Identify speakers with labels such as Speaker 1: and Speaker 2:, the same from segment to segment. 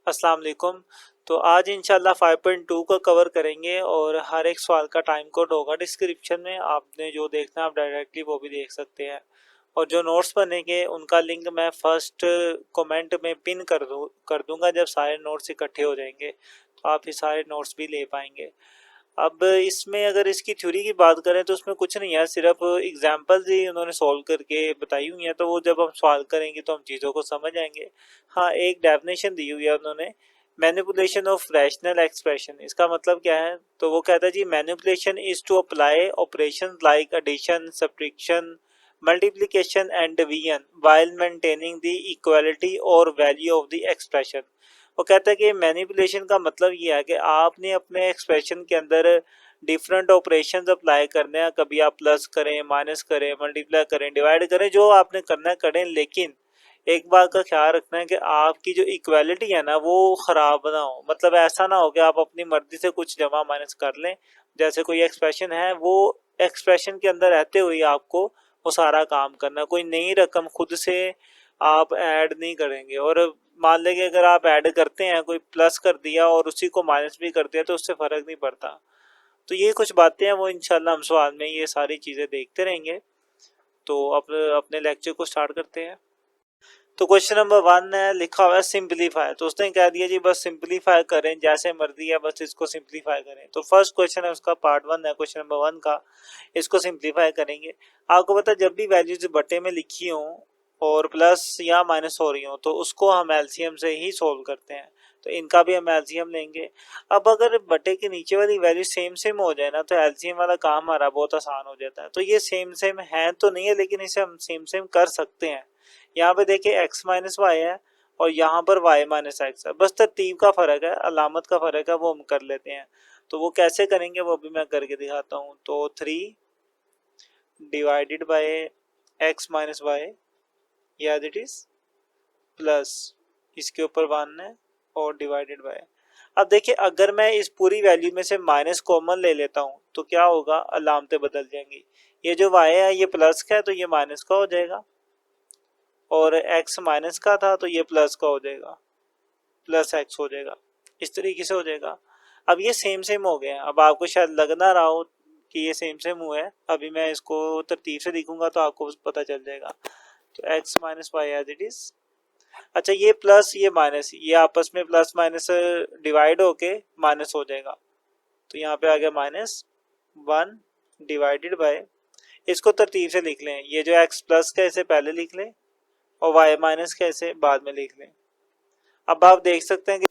Speaker 1: अस्सलाम वालेकुम। तो आज इंशाल्लाह 5.2 को कवर करेंगे और हर एक सवाल का टाइम कोड होगा डिस्क्रिप्शन में। आपने जो देखना है आप डायरेक्टली वो भी देख सकते हैं और जो नोट्स बनेंगे उनका लिंक मैं फर्स्ट कमेंट में पिन कर दूंगा जब सारे नोट्स इकट्ठे हो जाएंगे, तो आप ये सारे नोट्स भी ले पाएंगे। अब इसमें अगर इसकी थ्योरी की बात करें तो उसमें कुछ नहीं है, सिर्फ एग्जांपल्स ही उन्होंने सॉल्व करके बताई हुई हैं, तो वो जब हम सॉल्व करेंगे तो हम चीज़ों को समझ आएंगे। हाँ, एक डेफिनेशन दी हुई है उन्होंने, मैनिपुलेशन ऑफ रैशनल एक्सप्रेशन। इसका मतलब क्या है? तो वो कहता है जी, manipulation is to apply operation like addition, subtraction, multiplication and division while maintaining the equality और वैल्यू ऑफ द एक्सप्रेशन। वो कहता है कि मैनिपुलेशन का मतलब ये है कि आपने अपने एक्सप्रेशन के अंदर डिफरेंट ऑपरेशन अप्लाई करने हैं। कभी आप प्लस करें, माइनस करें, मल्टीप्लाई करें, डिवाइड करें, जो आपने करना है करें, लेकिन एक बात का ख्याल रखना है कि आपकी जो इक्वालिटी है ना वो ख़राब ना हो। मतलब ऐसा ना हो कि आप अपनी मर्जी से कुछ जमा माइनस कर लें। जैसे कोई एक्सप्रेशन है, वो एक्सप्रेशन के अंदर रहते हुए आपको वो सारा काम करना, कोई नई रकम खुद से आप ऐड नहीं करेंगे। और मान लें कि अगर आप ऐड करते हैं, कोई प्लस कर दिया और उसी को माइनस भी कर दिया, तो उससे फ़र्क नहीं पड़ता। तो ये कुछ बातें हैं, वो इंशाल्लाह हम सवाल में ये सारी चीज़ें देखते रहेंगे। तो अब अपने लेक्चर को स्टार्ट करते हैं। तो क्वेश्चन नंबर 1 है, लिखा हुआ है सिंपलीफाई। तो उसने कह दिया जी बस सिंपलीफाई करें, जैसे मर्जी है बस इसको सिंपलीफाई करें। तो फर्स्ट क्वेश्चन है उसका, पार्ट 1 है क्वेश्चन नंबर 1 का। इसको सिंपलीफाई करेंगे। आपको पता है जब भी वैल्यूज बटे में लिखी हो और प्लस या माइनस हो रही हो तो उसको हम एलसीएम से ही सोल्व करते हैं। तो इनका भी हम एलसीएम लेंगे। अब अगर बटे के नीचे वाली वैल्यू सेम सेम हो जाए ना, तो एलसीएम वाला काम हमारा बहुत आसान हो जाता है। तो ये सेम सेम है तो नहीं है, लेकिन इसे हम सेम सेम कर सकते हैं। यहाँ पे देखिए x माइनस वाई है और यहाँ पर y माइनस एक्स है, बस तरतीब का फ़र्क है, अलामत का फ़र्क है, वो हम कर लेते हैं। तो वो कैसे करेंगे वो भी मैं करके दिखाता हूँ। तो 3 divided by x minus y, या इट इज प्लस इसके ऊपर 1 है और डिवाइडेड बाय। अब देखिए अगर मैं इस पूरी वैल्यू में से माइनस कॉमन ले लेता हूँ तो क्या होगा, अलामतें बदल जाएंगी। ये जो y है ये प्लस का है तो ये माइनस का हो जाएगा, और x माइनस का था तो ये प्लस का हो जाएगा, प्लस x हो जाएगा। इस तरीके से हो जाएगा। अब ये सेम सेम हो गए हैं। अब आपको शायद लग ना रहा हो कि ये सेम सेम हुआ है, अभी मैं इसको तरतीब से लिखूंगा तो आपको पता चल जाएगा। तो x minus y as it is. अच्छा, ये प्लस ये माइनस, ये आपस में प्लस माइनस डिवाइड होके माइनस हो जाएगा। तो यहाँ पे आ गया -1 डिवाइडेड बाय, इसको तरतीब से लिख लें। ये जो x प्लस का इसे पहले लिख लें और y माइनस का इसे बाद में लिख लें। अब आप देख सकते हैं कि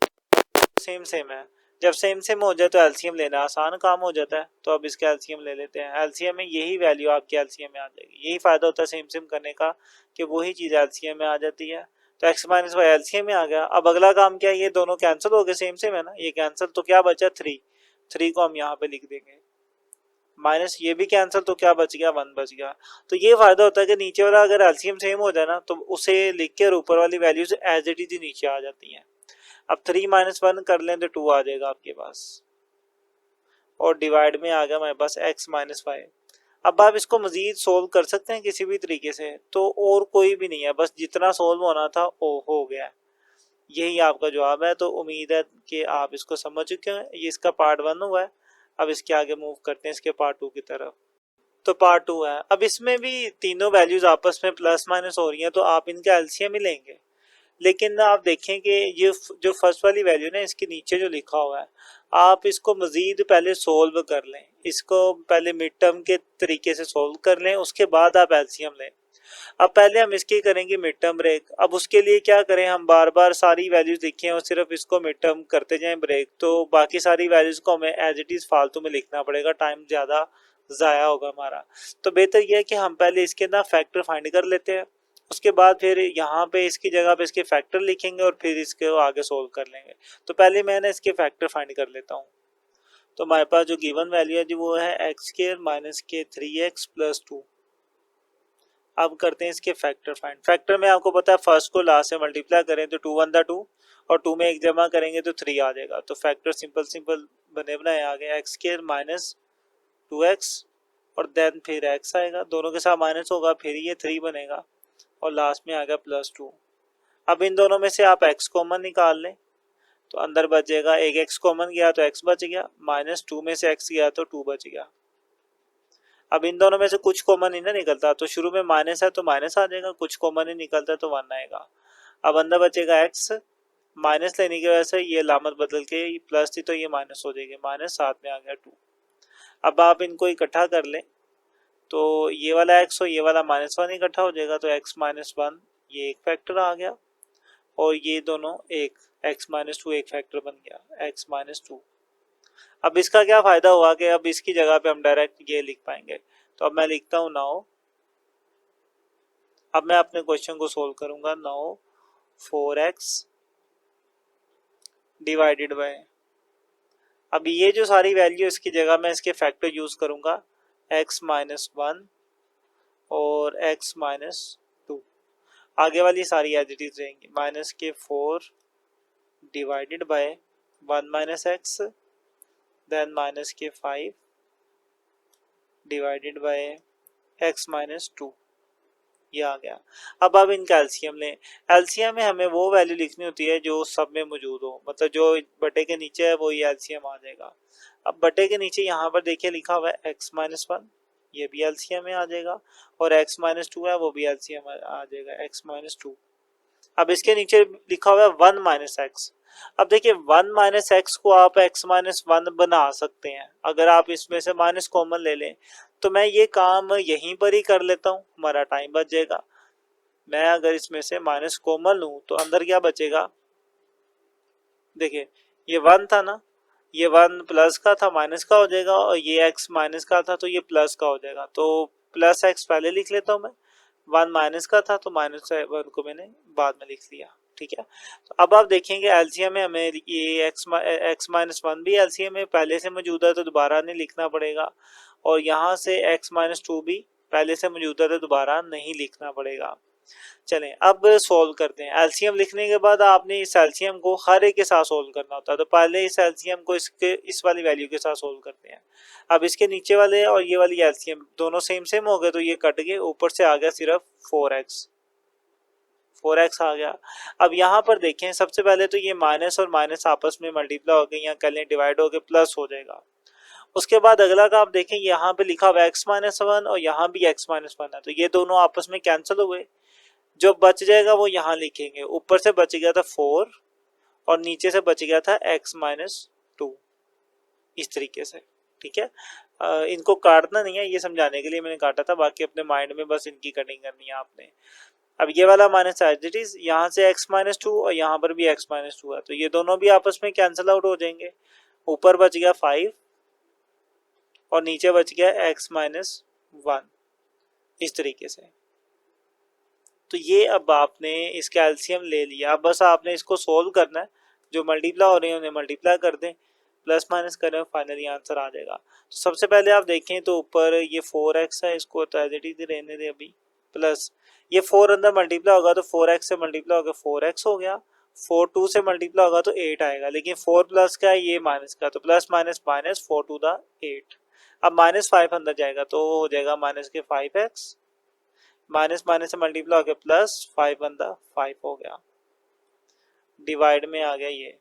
Speaker 1: सेम सेम है। जब सेम सेम हो जाए तो एलसीएम लेना आसान काम हो जाता है। तो अब इसका एलसीएम ले लेते हैं। एलसीएम में यही वैल्यू आपकी एलसीएम में आ जाएगी। यही फायदा होता है सेम सेम करने का कि वही चीज़ एलसीएम में आ जाती है। तो एक्स माइनस वाई एलसीएम में आ गया। अब अगला काम क्या है, ये दोनों कैंसिल हो गए, सेम सेम है ना, ये कैंसिल, तो क्या बचा 3। 3 को हम यहाँ पे लिख देंगे, माइनस ये भी कैंसिल, तो क्या बच गया 1 बच गया। तो ये फायदा होता है कि नीचे वाला अगर एलसीएम सेम हो जाए ना तो उसे लिख के और ऊपर वाली वैल्यूज एज इट इज ही नीचे आ जाती हैं। अब 3 माइनस 1 कर लें तो 2 आ जाएगा आपके पास, और डिवाइड में आ गया हमारे पास x माइनस वाई। अब आप इसको मजीद सोल्व कर सकते हैं किसी भी तरीके से, तो और कोई भी नहीं है, बस जितना सोल्व होना था वो हो गया। यही आपका जवाब है। तो उम्मीद है कि आप इसको समझ चुके हैं। ये इसका पार्ट 1 हुआ है। अब इसके आगे मूव करते हैं इसके पार्ट 2 की तरफ। तो पार्ट 2 है। अब इसमें भी तीनों वैल्यूज आपस में प्लस माइनस हो रही हैं, तो आप इनका एलसीएम ही लेंगे। लेकिन आप देखें कि ये जो फर्स्ट वाली वैल्यू ना, इसके नीचे जो लिखा हुआ है, आप इसको मजीद पहले सोल्व कर लें। इसको पहले मिड टर्म के तरीके से सोल्व कर लें, उसके बाद आप एलसीएम लें। अब पहले हम इसकी करेंगे मिड टर्म ब्रेक। अब उसके लिए क्या करें, हम बार बार सारी वैल्यूज लिखें और सिर्फ इसको मिड टर्म करते जाएं ब्रेक, तो बाकी सारी वैल्यूज को हमें एज इट इज फालतू में लिखना पड़ेगा, टाइम ज़्यादा ज़ाया होगा हमारा। तो बेहतर यह है कि हम पहले इसके ना फैक्टर फाइंड कर लेते हैं, उसके बाद फिर यहाँ पे इसकी जगह पे इसके फैक्टर लिखेंगे और फिर इसके आगे सोल्व कर लेंगे। तो पहले मैं ना इसके फैक्टर फाइंड कर लेता हूँ। तो हमारे पास जो गिवन वैल्यू है जी वो है एक्स स्क्वायर माइनस के 3x प्लस 2। अब करते हैं इसके फैक्टर फाइंड। फैक्टर में आपको पता है फर्स्ट को लास्ट से मल्टीप्लाई करें तो 2 1 2, और 2 में एक जमा करेंगे तो 3 आ जाएगा। तो फैक्टर सिंपल सिंपल बने बनाए आ गए, एक्स स्क्वायर माइनस 2x और देन फिर x आएगा, दोनों के साथ माइनस होगा, फिर ये 3 बनेगा और लास्ट में आ गया प्लस 2। अब इन दोनों में से आप x कॉमन निकाल लें। तो अंदर बचेगा एक x कॉमन गया तो x बच गया, -2 में से x गया तो 2 बच गया। अब इन दोनों में से कुछ कॉमन ही ना निकलता, तो शुरू में माइनस है तो माइनस आ जाएगा, कुछ कॉमन ही निकलता है तो 1 आएगा। अब अंदर बचेगा x, माइनस लेने की वजह से ये लामत बदल के प्लस थी तो ये माइनस हो जाएगी, माइनस साथ में आ गया 2। अब आप इनको इकट्ठा कर लें तो ये वाला x और ये वाला -1 इकट्ठा हो जाएगा तो x -1 ये एक फैक्टर आ गया, और ये दोनों एक x -2 एक फैक्टर बन गया x -2। अब इसका क्या फायदा हुआ कि अब इसकी जगह पे हम डायरेक्ट ये लिख पाएंगे। तो अब मैं लिखता हूँ नाउ, अब मैं अपने क्वेश्चन को सोल्व करूंगा। नाउ 4x डिवाइडेड बाय, अब ये जो सारी वैल्यू इसकी जगह मैं इसके फैक्टर यूज करूंगा, x -1 और x -2, आगे वाली सारी एज इट इज रहेंगी। -4 divided by 1 - x, then -5 divided by x -2, ये आ गया। अब इनका एलसीएम लें। एलसीएम में हमें वो वैल्यू लिखनी होती है जो सब में मौजूद हो, मतलब जो बटे के नीचे है वो ये एलसीएम आ जाएगा। अब बटे के नीचे यहाँ पर देखिए लिखा हुआ है x -1, ये भी एलसीएम में आ जाएगा, और x -2 है वो भी एलसीएम आ जाएगा x -2। अब इसके नीचे लिखा हुआ है 1 - x। अब देखिए 1 - x को आप x -1 बना सकते हैं, अगर आप इसमें से माइनस कॉमन ले लें तो मैं ये काम यहीं पर ही कर लेता हूँ, हमारा टाइम बच जाएगा। मैं अगर इसमें से माइनस कॉमन लूँ तो अंदर क्या बचेगा, देखिए ये 1 था ना, ये 1 प्लस का था माइनस का हो जाएगा, और ये x माइनस का था तो ये प्लस का हो जाएगा। तो प्लस x पहले लिख लेता हूँ मैं, 1 माइनस का था तो -1 को मैंने बाद में लिख लिया, ठीक है। तो अब आप देखेंगे एलसीएम में हमें ये x -1 भी एलसीएम में पहले से मौजूद है तो दोबारा नहीं लिखना पड़ेगा, और यहाँ से x -2 भी पहले से मौजूद है तो दोबारा नहीं लिखना पड़ेगा। चलें अब सोल्व करते हैं। एलसीएम लिखने के बाद आपने इस एलसीएम को हर एक के साथ सोल्व करना होता है, तो पहले इस एलसीएम को इस वाली वैल्यू के साथ सोल्व करते हैं। अब इसके नीचे वाले और ये वाली एलसीएम दोनों सेम सेम हो गए तो ये कट गए, ऊपर से आ गया सिर्फ 4x आ गया। अब यहाँ पर देखें सबसे पहले तो ये माइनस और माइनस आपस में मल्टीप्लाई हो गए, यहाँ कर लें डिवाइड हो गए, प्लस हो जाएगा। उसके बाद अगला का आप देखें यहाँ पे लिखा हुआ x -1 और यहाँ भी x -1 है, तो ये दोनों आपस में कैंसिल हुए, जो बच जाएगा वो यहाँ लिखेंगे। ऊपर से बच गया था 4 और नीचे से बच गया था x -2, इस तरीके से, ठीक है। इनको काटना नहीं है, ये समझाने के लिए मैंने काटा था, बाकी अपने माइंड में बस इनकी कटिंग करनी है आपने। अब ये वाला माइनस एज इट इज, यहाँ से x -2 और यहाँ पर भी x -2 है, तो ये दोनों भी आपस में कैंसिल आउट हो जाएंगे। ऊपर बच गया 5 और नीचे बच गया x -1, इस तरीके से। तो ये अब आपने इसका एलसीएम ले लिया, अब बस आपने इसको सोल्व करना है, जो मल्टीप्लाई हो रहे हैं उन्हें मल्टीप्लाई कर दें, प्लस माइनस करें, फाइनली आंसर आ जाएगा। तो सबसे पहले आप देखें तो ऊपर ये 4x है, इसको तो एज इट इज रहने दें अभी, प्लस ये 4 अंदर मल्टीप्लाई होगा तो 4x से मल्टीप्लाई होगा 4x हो गया, 4 2 से मल्टीप्लाई होगा तो 8 आएगा, लेकिन 4 प्लस का है ये माइनस का, तो plus minus minus 4 to the 8। अब -5 अंदर जाएगा तो हो जाएगा माइनस के 5x, माइनस माइनस से मल्टीप्लाई हो गया प्लस 5 बंदा 5 हो गया, डिवाइड में आ गया ये,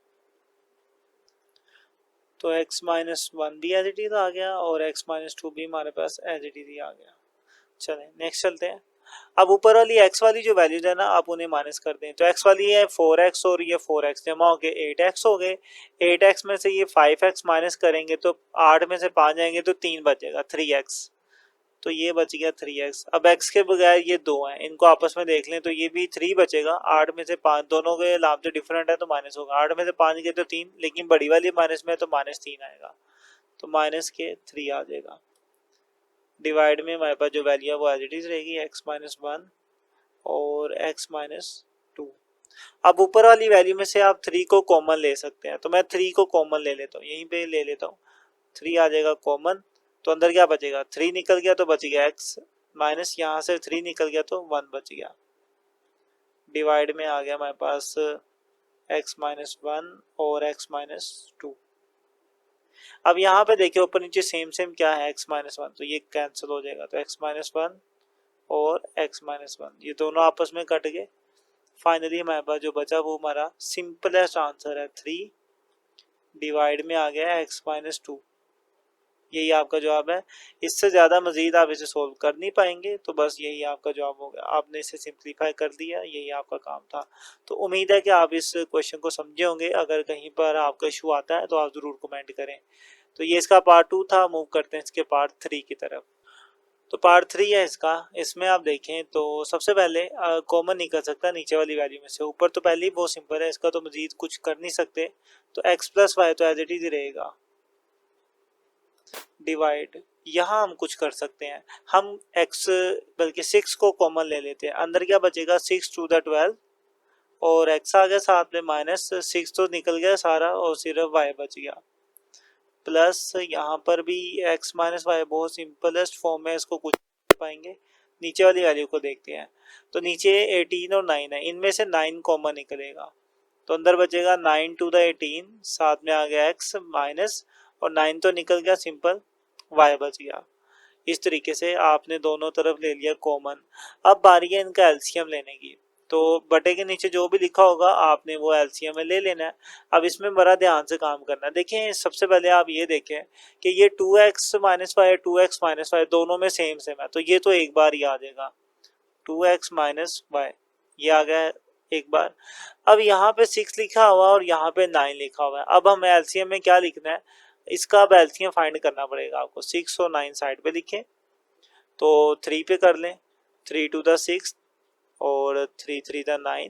Speaker 1: तो x -1 भी एज इट इज आ गया और x -2 भी हमारे पास एज इट इज ही आ गया। चलें नेक्स्ट चलते हैं। अब ऊपर वाली x वाली जो वैल्यूज है ना आप उन्हें माइनस कर दें, तो x वाली है 4x और ये 4x जमा हो गए 8x हो गए, 8x में से ये 5x माइनस करेंगे तो 8 में से 5 जाएंगे तो 3 बचेगा 3x, तो ये बच गया 3x। अब x के बगैर ये 2 हैं, इनको आपस में देख लें तो ये भी 3 बचेगा, 8 में से 5 दोनों के लाभ जो डिफरेंट है तो माइनस होगा, 8 में से 5 गए तो 3, लेकिन बड़ी वाली माइनस में तो -3 आएगा, तो माइनस के 3 आ जाएगा। डिवाइड में हमारे पास जो वैल्यू है वो एज इट इज रहेगी x -1 और x -2। अब ऊपर वाली वैल्यू में से आप 3 को कॉमन ले सकते हैं, तो मैं 3 को कॉमन ले लेता हूँ, यहीं पे ले लेता हूँ, 3 आ जाएगा कॉमन, तो अंदर क्या बचेगा 3 निकल गया तो बच गया x, माइनस यहाँ से 3 निकल गया तो 1 बच गया, डिवाइड में आ गया हमारे पास x -1 और x -2। अब यहाँ पे देखिए ऊपर नीचे सेम सेम क्या है x -1, तो ये कैंसिल हो जाएगा, तो x -1 और x -1 ये दोनों आपस में कट गए। फाइनली हमारे पास जो बचा वो हमारा सिंपलेस्ट आंसर है 3 डिवाइड में आ गया x माइनस 2। यही आपका जवाब है। इससे ज़्यादा मज़ीद आप इसे सोल्व कर नहीं पाएंगे, तो बस यही आपका जवाब हो गया। आपने इसे सिंप्लीफाई कर दिया, यही आपका काम था। तो उम्मीद है कि आप इस क्वेश्चन को समझे होंगे। अगर कहीं पर आपका इशू आता है तो आप ज़रूर कमेंट करें। तो ये इसका पार्ट 2 था। मूव करते हैं इसके पार्ट 3 की तरफ। तो पार्ट 3 है इसका। इसमें आप देखें तो सबसे पहले कॉमन नहीं कर सकता नीचे वाली वैल्यू में से। ऊपर तो पहले ही बहुत सिंपल है, इसका तो मज़ीद कुछ कर नहीं सकते। तो x प्लस वाई तो एज इट इज रहेगा। डिवाइड, यहाँ हम कुछ कर सकते हैं। हम x बल्कि 6 को कॉमन ले लेते हैं। अंदर क्या बचेगा, 6 टू द 12 और x आ गया साथ में माइनस 6 तो निकल गया सारा और सिर्फ y बच गया। प्लस यहाँ पर भी x माइनस वाई बहुत सिंपलेस्ट फॉर्म है, इसको कुछ पाएंगे। नीचे वाली वैल्यू को देखते हैं। तो नीचे 18 और 9 है, इनमें से 9 कॉमन निकलेगा। तो अंदर बचेगा 9 टू द 18, साथ में आ गया x माइनस और 9 तो निकल गया सिंपल, y बच गया। इस तरीके से आपने दोनों तरफ ले लिया कॉमन। अब बारी है इनका एलसीएम लेने की। तो बटे के नीचे जो भी लिखा होगा आपने वो एलसीएम में ले लेना है। अब इसमें बड़ा ध्यान से काम करना है। देखें सबसे पहले आप ये देखें कि ये 2x minus Y 2x minus Y दोनों में सेम सेम है, तो ये तो एक बार ही आ जाएगा। 2x माइनस वाई ये आ गया एक बार। अब यहाँ पे 6 लिखा हुआ और यहाँ पे 9 लिखा हुआ है। अब हमें एलसीएम में क्या लिखना है, इसका अब एलसीएम फाइंड करना पड़ेगा आपको। 6 और 9 साइड पे लिखें, तो 3 पे कर लें, 3 टू द 6 और 3 3 द 9,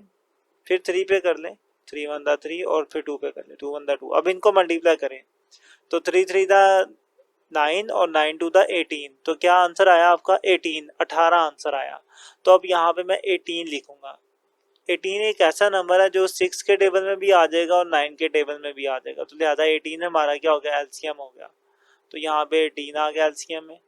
Speaker 1: फिर 3 पे कर लें, 3 1 द 3 और फिर 2 पे कर लें, 2 1 द 2। अब इनको मल्टीप्लाई करें तो 3 3 द 9 और 9 टू द 18, तो क्या आंसर आया आपका 18, 18 आंसर आया। तो अब यहाँ पे मैं 18 लिखूंगा। 18 एक ऐसा नंबर है जो 6 के टेबल में भी आ जाएगा और 9 के टेबल में भी आ जाएगा, तो लिहाजा 18 हमारा क्या हो गया, एलसीएम हो गया। तो यहाँ पे 18 आ गया एलसीएम में।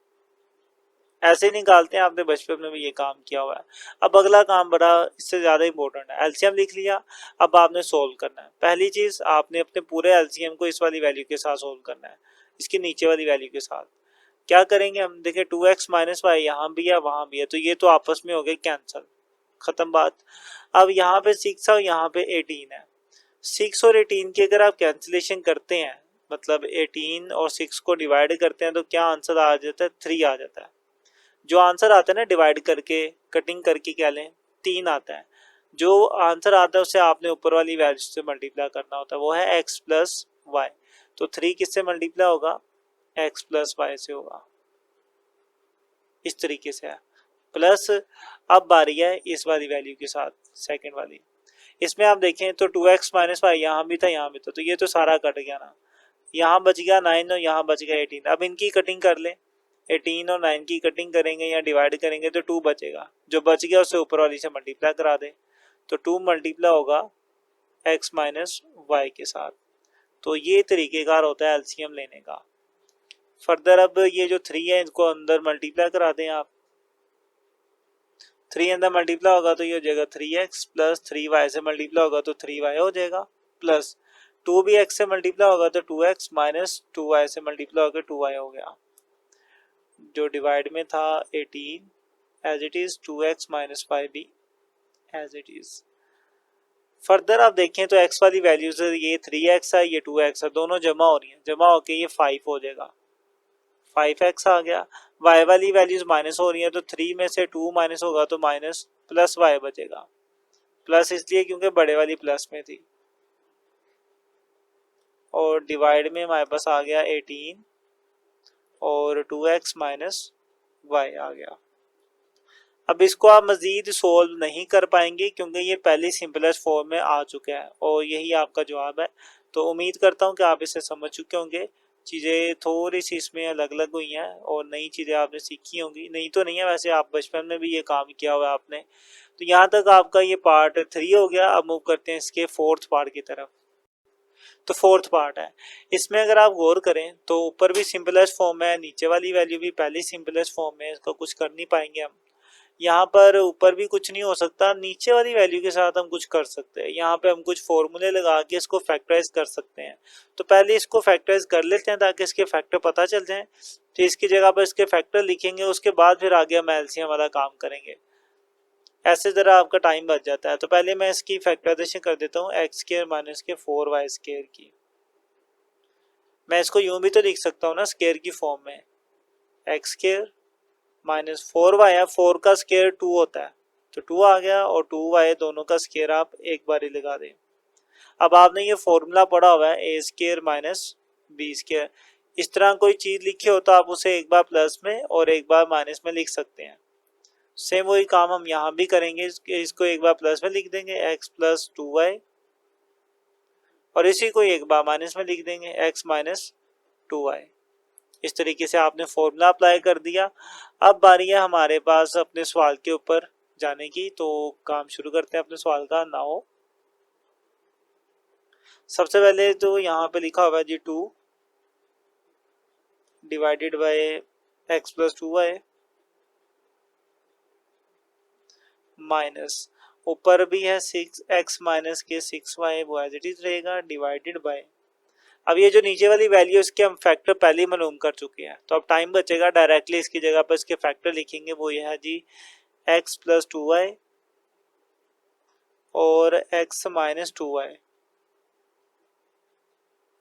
Speaker 1: ऐसे निकालते हैं, आपने बचपन में भी ये काम किया हुआ है। अब अगला काम बड़ा इससे ज़्यादा इंपॉर्टेंट है। एलसीएम लिख लिया, अब आपने सोल्व करना है। पहली चीज़ आपने अपने पूरे एलसीएम को इस वाली वैल्यू के साथ सोल्व करना है, इसकी नीचे वाली वैल्यू के साथ। क्या करेंगे हम, देखें 2x माइनस वाई यहाँ भी है वहाँ भी है, तो ये तो आपस में हो गए कैंसिल, खत्म बात। अब यहाँ पे 6 और यहाँ पे 18 है। 6 और 18 की अगर आप कैंसिलेशन करते हैं, मतलब 18 और 6 को डिवाइड करते हैं, तो क्या आंसर आ जाता है, 3 आ जाता है। जो आंसर आता है ना डिवाइड करके कटिंग करके क्या लें, 3 आता है। जो आंसर आता है उसे आपने ऊपर वाली वैल्यू से मल्टीप्लाई करना होता है, वो है x प्लस वाई। तो 3 किससे मल्टीप्लाई होगा, x प्लस वाई से होगा। इस तरीके से है। प्लस अब बारी है इस वाली वैल्यू के साथ, सेकंड वाली। इसमें आप देखें तो 2x माइनस वाई यहाँ भी था यहाँ भी था, तो ये तो सारा कट गया ना। यहाँ बच गया 9 और यहाँ बच गया 18। अब इनकी कटिंग कर लें, 18 और 9 की कटिंग करेंगे या डिवाइड करेंगे तो 2 बचेगा। जो बच गया उसे ऊपर वाली से मल्टीप्लाई करा दें, तो 2 मल्टीप्लाई होगा x माइनस वाई के साथ। तो ये तरीकेकार होता है एलसीएम लेने का। फर्दर अब ये जो 3 है इनको अंदर मल्टीप्लाई करा दें आप। 3 अंदर मल्टीप्लाई होगा तो ये हो जाएगा 3x प्लस 3y से मल्टीप्लाई होगा तो 3y हो जाएगा, प्लस 2 भी x से मल्टीप्लाई होगा तो 2x माइनस 2y से मल्टीप्लाई होगा 2y हो गया। जो डिवाइड में था 18 as it is, 2x minus 5 भी एज इट इज। फर्दर आप देखें तो x वाली वैल्यू से ये 3x है ये 2x है, दोनों जमा हो रही हैं, जमा होके ये 5 हो जाएगा, 5x आ गया। y वाली वैल्यूज माइनस हो रही है, तो 3 में से 2 माइनस होगा तो माइनस प्लस y बचेगा। प्लस इसलिए क्योंकि बड़े वाली प्लस में थी। और डिवाइड में हमारे पास आ गया 18 और 2x माइनस वाई आ गया। अब इसको आप मजीद सोल्व नहीं कर पाएंगे क्योंकि ये पहले सिंपलेस्ट फॉर्म में आ चुका है और यही आपका जवाब है। तो उम्मीद करता हूँ कि आप इसे समझ चुके होंगे। चीज़ें थोड़ी सी इसमें अलग अलग हुई हैं और नई चीज़ें आपने सीखी होंगी, नहीं तो नहीं है, वैसे आप बचपन में भी ये काम किया हुआ है आपने। तो यहाँ तक आपका ये पार्ट 3 हो गया। अब मूव करते हैं इसके फोर्थ पार्ट की तरफ। तो फोर्थ पार्ट है, इसमें अगर आप गौर करें तो ऊपर भी सिंपलेस्ट फॉर्म है, नीचे वाली वैल्यू भी पहले सिंपलेस्ट फॉर्म है, इसका कुछ कर नहीं पाएंगे हम। यहाँ पर ऊपर भी कुछ नहीं हो सकता, नीचे वाली वैल्यू के साथ हम कुछ कर सकते हैं। यहाँ पे हम कुछ फॉर्मूले लगा के इसको फैक्टराइज कर सकते हैं। तो पहले इसको फैक्टराइज कर लेते हैं ताकि इसके फैक्टर पता चल जाए। तो इसकी जगह पर इसके फैक्टर लिखेंगे, उसके बाद फिर आगे हम एलसीएम वाला काम करेंगे। ऐसे जरा आपका टाइम बच जाता है। तो पहले मैं इसकी फैक्टराइजेशन कर देता हूँ, एक्स स्क्वायर माइनस के 4y स्क्वायर की। मैं इसको यूं भी तो लिख सकता हूँ ना स्केयर की फॉर्म में, एक्स स्केयर माइनस 4y है, 4 का स्केयर 2 होता है तो 2 आ गया, और 2y दोनों का स्केयर आप एक बार ही लगा दें। अब आपने ये फॉर्मूला पढ़ा हुआ है ए स्केयर माइनस बी स्केयर, इस तरह कोई चीज लिखी हो तो आप उसे एक बार प्लस में और एक बार माइनस में लिख सकते हैं। सेम वही काम हम यहाँ भी करेंगे, इसको एक बार प्लस में लिख देंगे x प्लस 2y, और इसी को एक बार माइनस में लिख देंगे x माइनस 2y। इस तरीके से आपने फॉर्मूला अप्लाई कर दिया। अब बारी है हमारे पास अपने सवाल के ऊपर जाने की, तो काम शुरू करते हैं अपने सवाल का। नाउ सबसे पहले तो यहाँ पे लिखा हुआ है जी 2 divided by x plus 2y minus ऊपर भी है 6x माइनस के 6y, वो एज इट इज रहेगा, डिवाइडेड बाय, अब ये जो नीचे वाली वैल्यू इसके हम फैक्टर पहले ही मालूम कर चुके हैं, तो अब टाइम बचेगा, डायरेक्टली इसकी जगह पर इसके फैक्टर लिखेंगे, वो ये है जी x प्लस 2y और x माइनस 2y,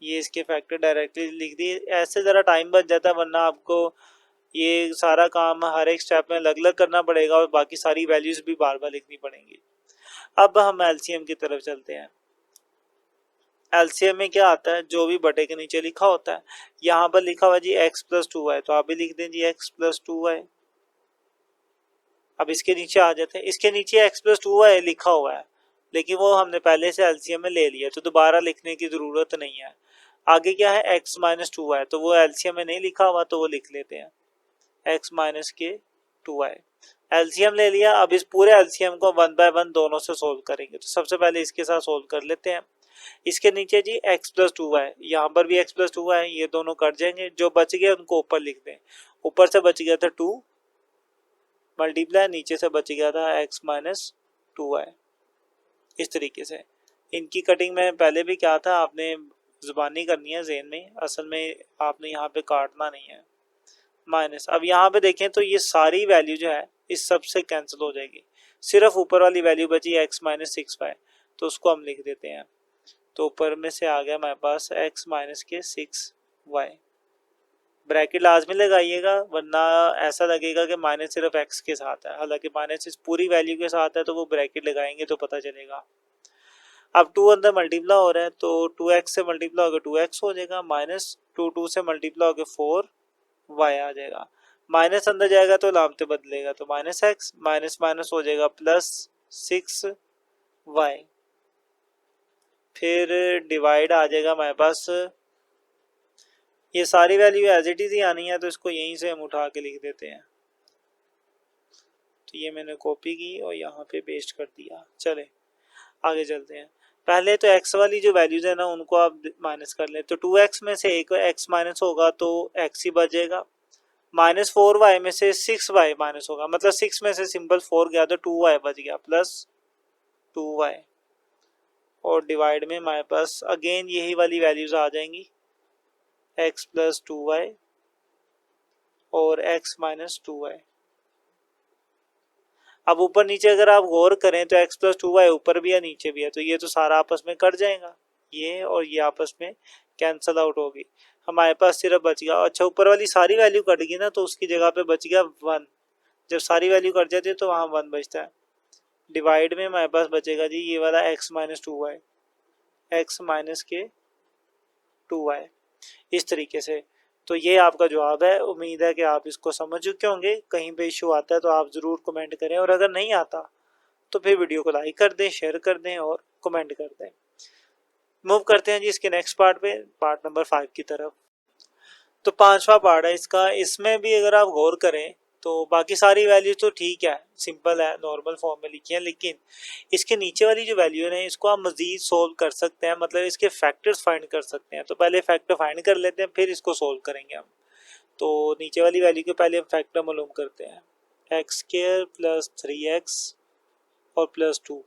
Speaker 1: ये इसके फैक्टर डायरेक्टली लिख दिए। ऐसे ज़रा टाइम बच जाता है, वरना आपको ये सारा काम हर एक स्टेप में अलग अलग करना पड़ेगा और बाकी सारी वैल्यूज भी बार बार लिखनी पड़ेंगी। अब हम एलसीएम की तरफ चलते हैं। एलसीएम में क्या आता है, जो भी बटे के नीचे लिखा होता है, यहाँ पर लिखा हुआ जी x प्लस 2y, तो आप भी लिख दें जी x प्लस 2y। अब इसके नीचे आ जाते हैं, इसके नीचे x प्लस 2y लिखा हुआ है, लेकिन वो हमने पहले से एलसीएम में ले लिया, तो दोबारा लिखने की ज़रूरत नहीं है। आगे क्या है x माइनस 2y, तो वो एलसीएम में नहीं लिखा हुआ, तो वो लिख लेते हैं x माइनस के 2y। एलसीएम ले लिया, अब इस पूरे एलसीएम को 1 बाय 1 दोनों से सोल्व करेंगे, तो सबसे पहले इसके साथ सोल्व कर लेते हैं। इसके नीचे जी x प्लस 2y, यहाँ पर भी x प्लस 2y, ये दोनों कट जाएंगे, जो बच गए उनको ऊपर लिख दें। ऊपर से बच गया था 2 मल्टीप्लाई, नीचे से बच गया था x माइनस 2y। इस तरीके से इनकी कटिंग में पहले भी क्या था, आपने जुबानी करनी है ज़हन में, असल में आपने यहाँ पे काटना नहीं है। माइनस, अब यहाँ पे देखें तो ये सारी वैल्यू जो है इस सब से कैंसिल हो जाएगी, सिर्फ ऊपर वाली वैल्यू बची x माइनस 6y, तो उसको हम लिख देते हैं। तो ऊपर में से आ गया हमारे पास x माइनस के 6y, ब्रैकेट लाजमी लगाइएगा, वरना ऐसा लगेगा कि माइनस सिर्फ x के साथ है, हालांकि माइनस इस पूरी वैल्यू के साथ है, तो वो ब्रैकेट लगाएंगे तो पता चलेगा। अब 2 अंदर मल्टीप्लाई हो रहा है, तो 2x से मल्टीप्लाई होकर 2x हो जाएगा, माइनस 2 से मल्टीप्लाई होकर 4y आ जाएगा, माइनस अंदर जाएगा तो लामते बदलेगा, तो माइनस x माइनस माइनस हो जाएगा प्लस 6y, फिर डिवाइड आ जाएगा हमारे पास, ये सारी वैल्यू एज इट इज ही आनी है, तो इसको यहीं से हम उठा के लिख देते हैं। तो ये मैंने कॉपी की और यहाँ पे पेस्ट कर दिया। चले आगे चलते हैं। पहले तो x वाली जो वैल्यूज है ना उनको आप माइनस कर लें, तो 2x में से एक x माइनस होगा तो x ही बचेगा, माइनस 4y में से 6y माइनस होगा, मतलब 6 में से सिंपल 4 गया तो 2y बच गया प्लस 2y, और डिवाइड में हमारे पास अगेन यही वाली वैल्यूज आ जाएंगी, x प्लस 2y और x माइनस 2y। अब ऊपर नीचे अगर आप गौर करें तो x प्लस 2y ऊपर भी है नीचे भी है, तो ये तो सारा आपस में कट जाएगा, ये और ये आपस में कैंसल आउट होगी, हमारे पास सिर्फ बच गया। अच्छा, ऊपर वाली सारी वैल्यू कट गई ना, तो उसकी जगह पे बच गया 1, जब सारी वैल्यू कट जाती है तो वहाँ 1 बचता है। डिवाइड में हमारे पास बचेगा जी ये वाला x minus 2y, x minus के 2y, इस तरीके से। तो ये आपका जवाब है। उम्मीद है कि आप इसको समझ चुके होंगे। कहीं पे इशू आता है तो आप ज़रूर कमेंट करें, और अगर नहीं आता तो फिर वीडियो को लाइक कर दें, शेयर कर दें और कमेंट कर दें। मूव करते हैं जी इसके नेक्स्ट पार्ट पे, पार्ट नंबर 5 की तरफ। तो 5वां पार्ट है इसका। इसमें भी अगर आप गौर करें तो बाकी सारी वैल्यू तो ठीक है, सिंपल है, नॉर्मल फॉर्म में लिखी है, लेकिन इसके नीचे वाली जो वैल्यू है इसको आप मजीद सोल्व कर सकते हैं, मतलब इसके फैक्टर्स फाइंड कर सकते हैं। तो पहले फैक्टर फाइंड कर लेते हैं, फिर इसको सोल्व करेंगे हम। तो नीचे वाली वैल्यू के पहले हम फैक्टर मालूम करते हैं, एक्स स्क्वायर प्लस 3x और प्लस 2,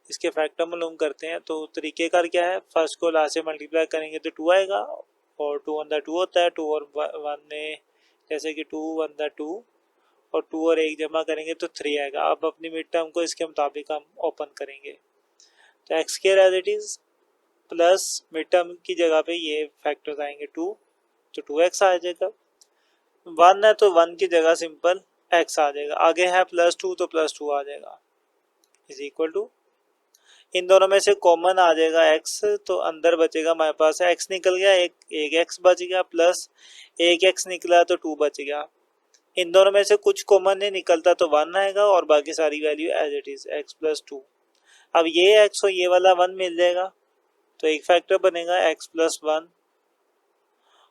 Speaker 1: इसके फैक्टर मालूम करते हैं। तो तरीकेकार क्या है, फर्स्ट को लास्ट से मल्टीप्लाई करेंगे तो 2 आएगा, और 2 अंदर 2 होता है, 2 और 1 में जैसे कि 2 अंदर 2, और 2 और 1 जमा करेंगे तो 3 आएगा। अब अपनी मिड टर्म को इसके मुताबिक हम ओपन करेंगे, तो x square as it is plus mid term की जगह पे ये फैक्टर्स आएंगे 2, तो 2x आ जाएगा। 1 है तो 1 की जगह सिंपल x आ जाएगा। आगे है +2 तो +2 आ जाएगा इज इक्वल टू, इन दोनों में से कॉमन आ जाएगा x, तो अंदर बचेगा हमारे पास x निकल गया, एक x बच गया, प्लस एक x निकला तो 2 बच गया। इन दोनों में से कुछ कॉमन नहीं निकलता तो 1 आएगा और बाकी सारी value as it is x+2। अब ये x और ये वाला 1 मिल जाएगा तो एक फैक्टर बनेगा x+1।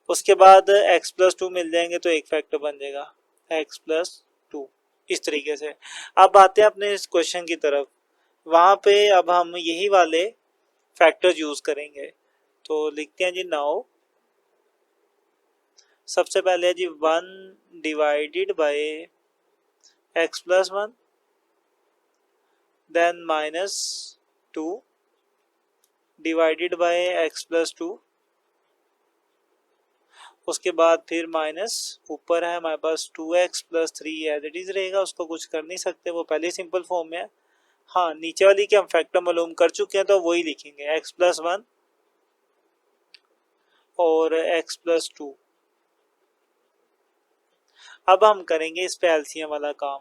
Speaker 1: उसके बाद x+2 मिल जाएंगे तो एक फैक्टर बन जाएगा x+2। इस तरीके से अब आते हैं अपने इस क्वेश्चन की तरफ। वहां पे अब हम यही वाले फैक्टर्स यूज करेंगे, तो लिखते हैं जी नाउ। सबसे पहले जी 1 divided by x+1, then -2 divided by x+2, उसके बाद फिर माइनस ऊपर है हमारे पास 2x+3 एज इट इज रहेगा, उसको कुछ कर नहीं सकते, वो पहले सिंपल फॉर्म में है। हाँ, नीचे वाली के हम फैक्टर मालूम कर चुके हैं तो वही लिखेंगे x+1 और x+2। अब हम करेंगे इस पे एलसीएम वाला काम।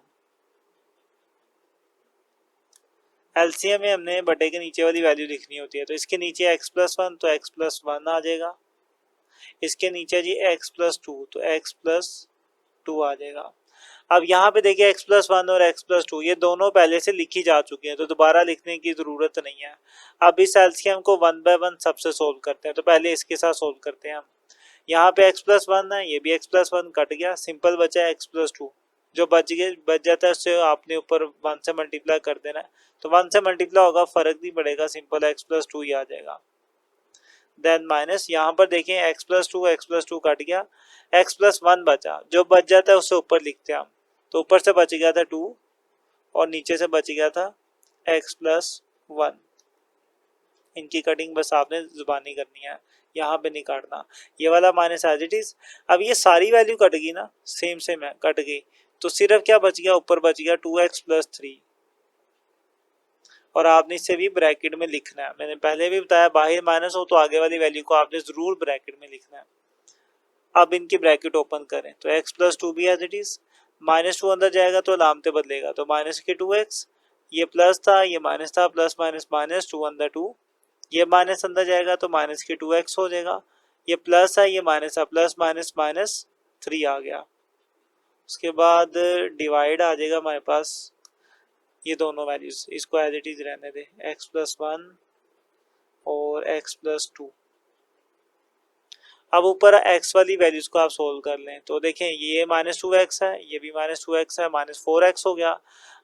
Speaker 1: एलसीएम में हमने बटे के नीचे वाली वैल्यू लिखनी होती है, तो इसके नीचे x+1 तो x+1 आ जाएगा, इसके नीचे जी x+2 तो x+2 आ जाएगा। अब यहाँ पे देखिए x+1 और x+2 ये दोनों पहले से लिखी जा चुकी हैं तो दोबारा लिखने की जरूरत नहीं है। अब इस एलसीएम को 1 बाय 1 सबसे सोल्व करते हैं, तो पहले इसके साथ सोल्व करते हैं हम। यहाँ पे x+1 है, ये भी x+1 कट गया, सिंपल बचा है x+2। जो बच जाता है उससे आपने ऊपर 1 से मल्टीप्लाई कर देना है, तो 1 से मल्टीप्लाई होगा, फर्क नहीं पड़ेगा, सिंपल x+2 ही आ जाएगा। देन माइनस यहाँ पर देखें x+2 कट गया, x+1 बचा, जो बच जाता है उससे ऊपर लिखते हैं हम, तो ऊपर से बच गया था 2 और नीचे से बच गया था x+1। इनकी कटिंग बस आपने जुबानी करनी है, यहाँ पे नहीं काटना, ये वाला माइनस एज इट इज। अब ये सारी वैल्यू कट गई ना, सेम है, कट गई, तो सिर्फ क्या बच गया, ऊपर बच गया 2x+3, और आपने इसे भी ब्रैकेट में लिखना है। मैंने पहले भी बताया बाहर माइनस हो तो आगे वाली वैल्यू को आपने जरूर ब्रैकेट में लिखना है। अब इनकी ब्रैकेट ओपन करें तो x+2 भी एज इट इज, -2 अंदर जाएगा तो लामते बदलेगा, तो माइनस के 2x, ये प्लस था ये माइनस था, प्लस माइनस माइनस, 2 अंदर 2, ये माइनस अंदर जाएगा तो माइनस के 2x हो जाएगा, ये प्लस है ये माइनस है, प्लस माइनस माइनस 3 आ गया। उसके बाद डिवाइड आ जाएगा हमारे पास ये दोनों वैल्यूज, इसको एज इट इज रहने दे, x+1 और x+2। अब ऊपर x वाली वैल्यूज को आप सोल्व कर लें, तो देखें ये -2x है, ये भी -2x है, -4x हो गया।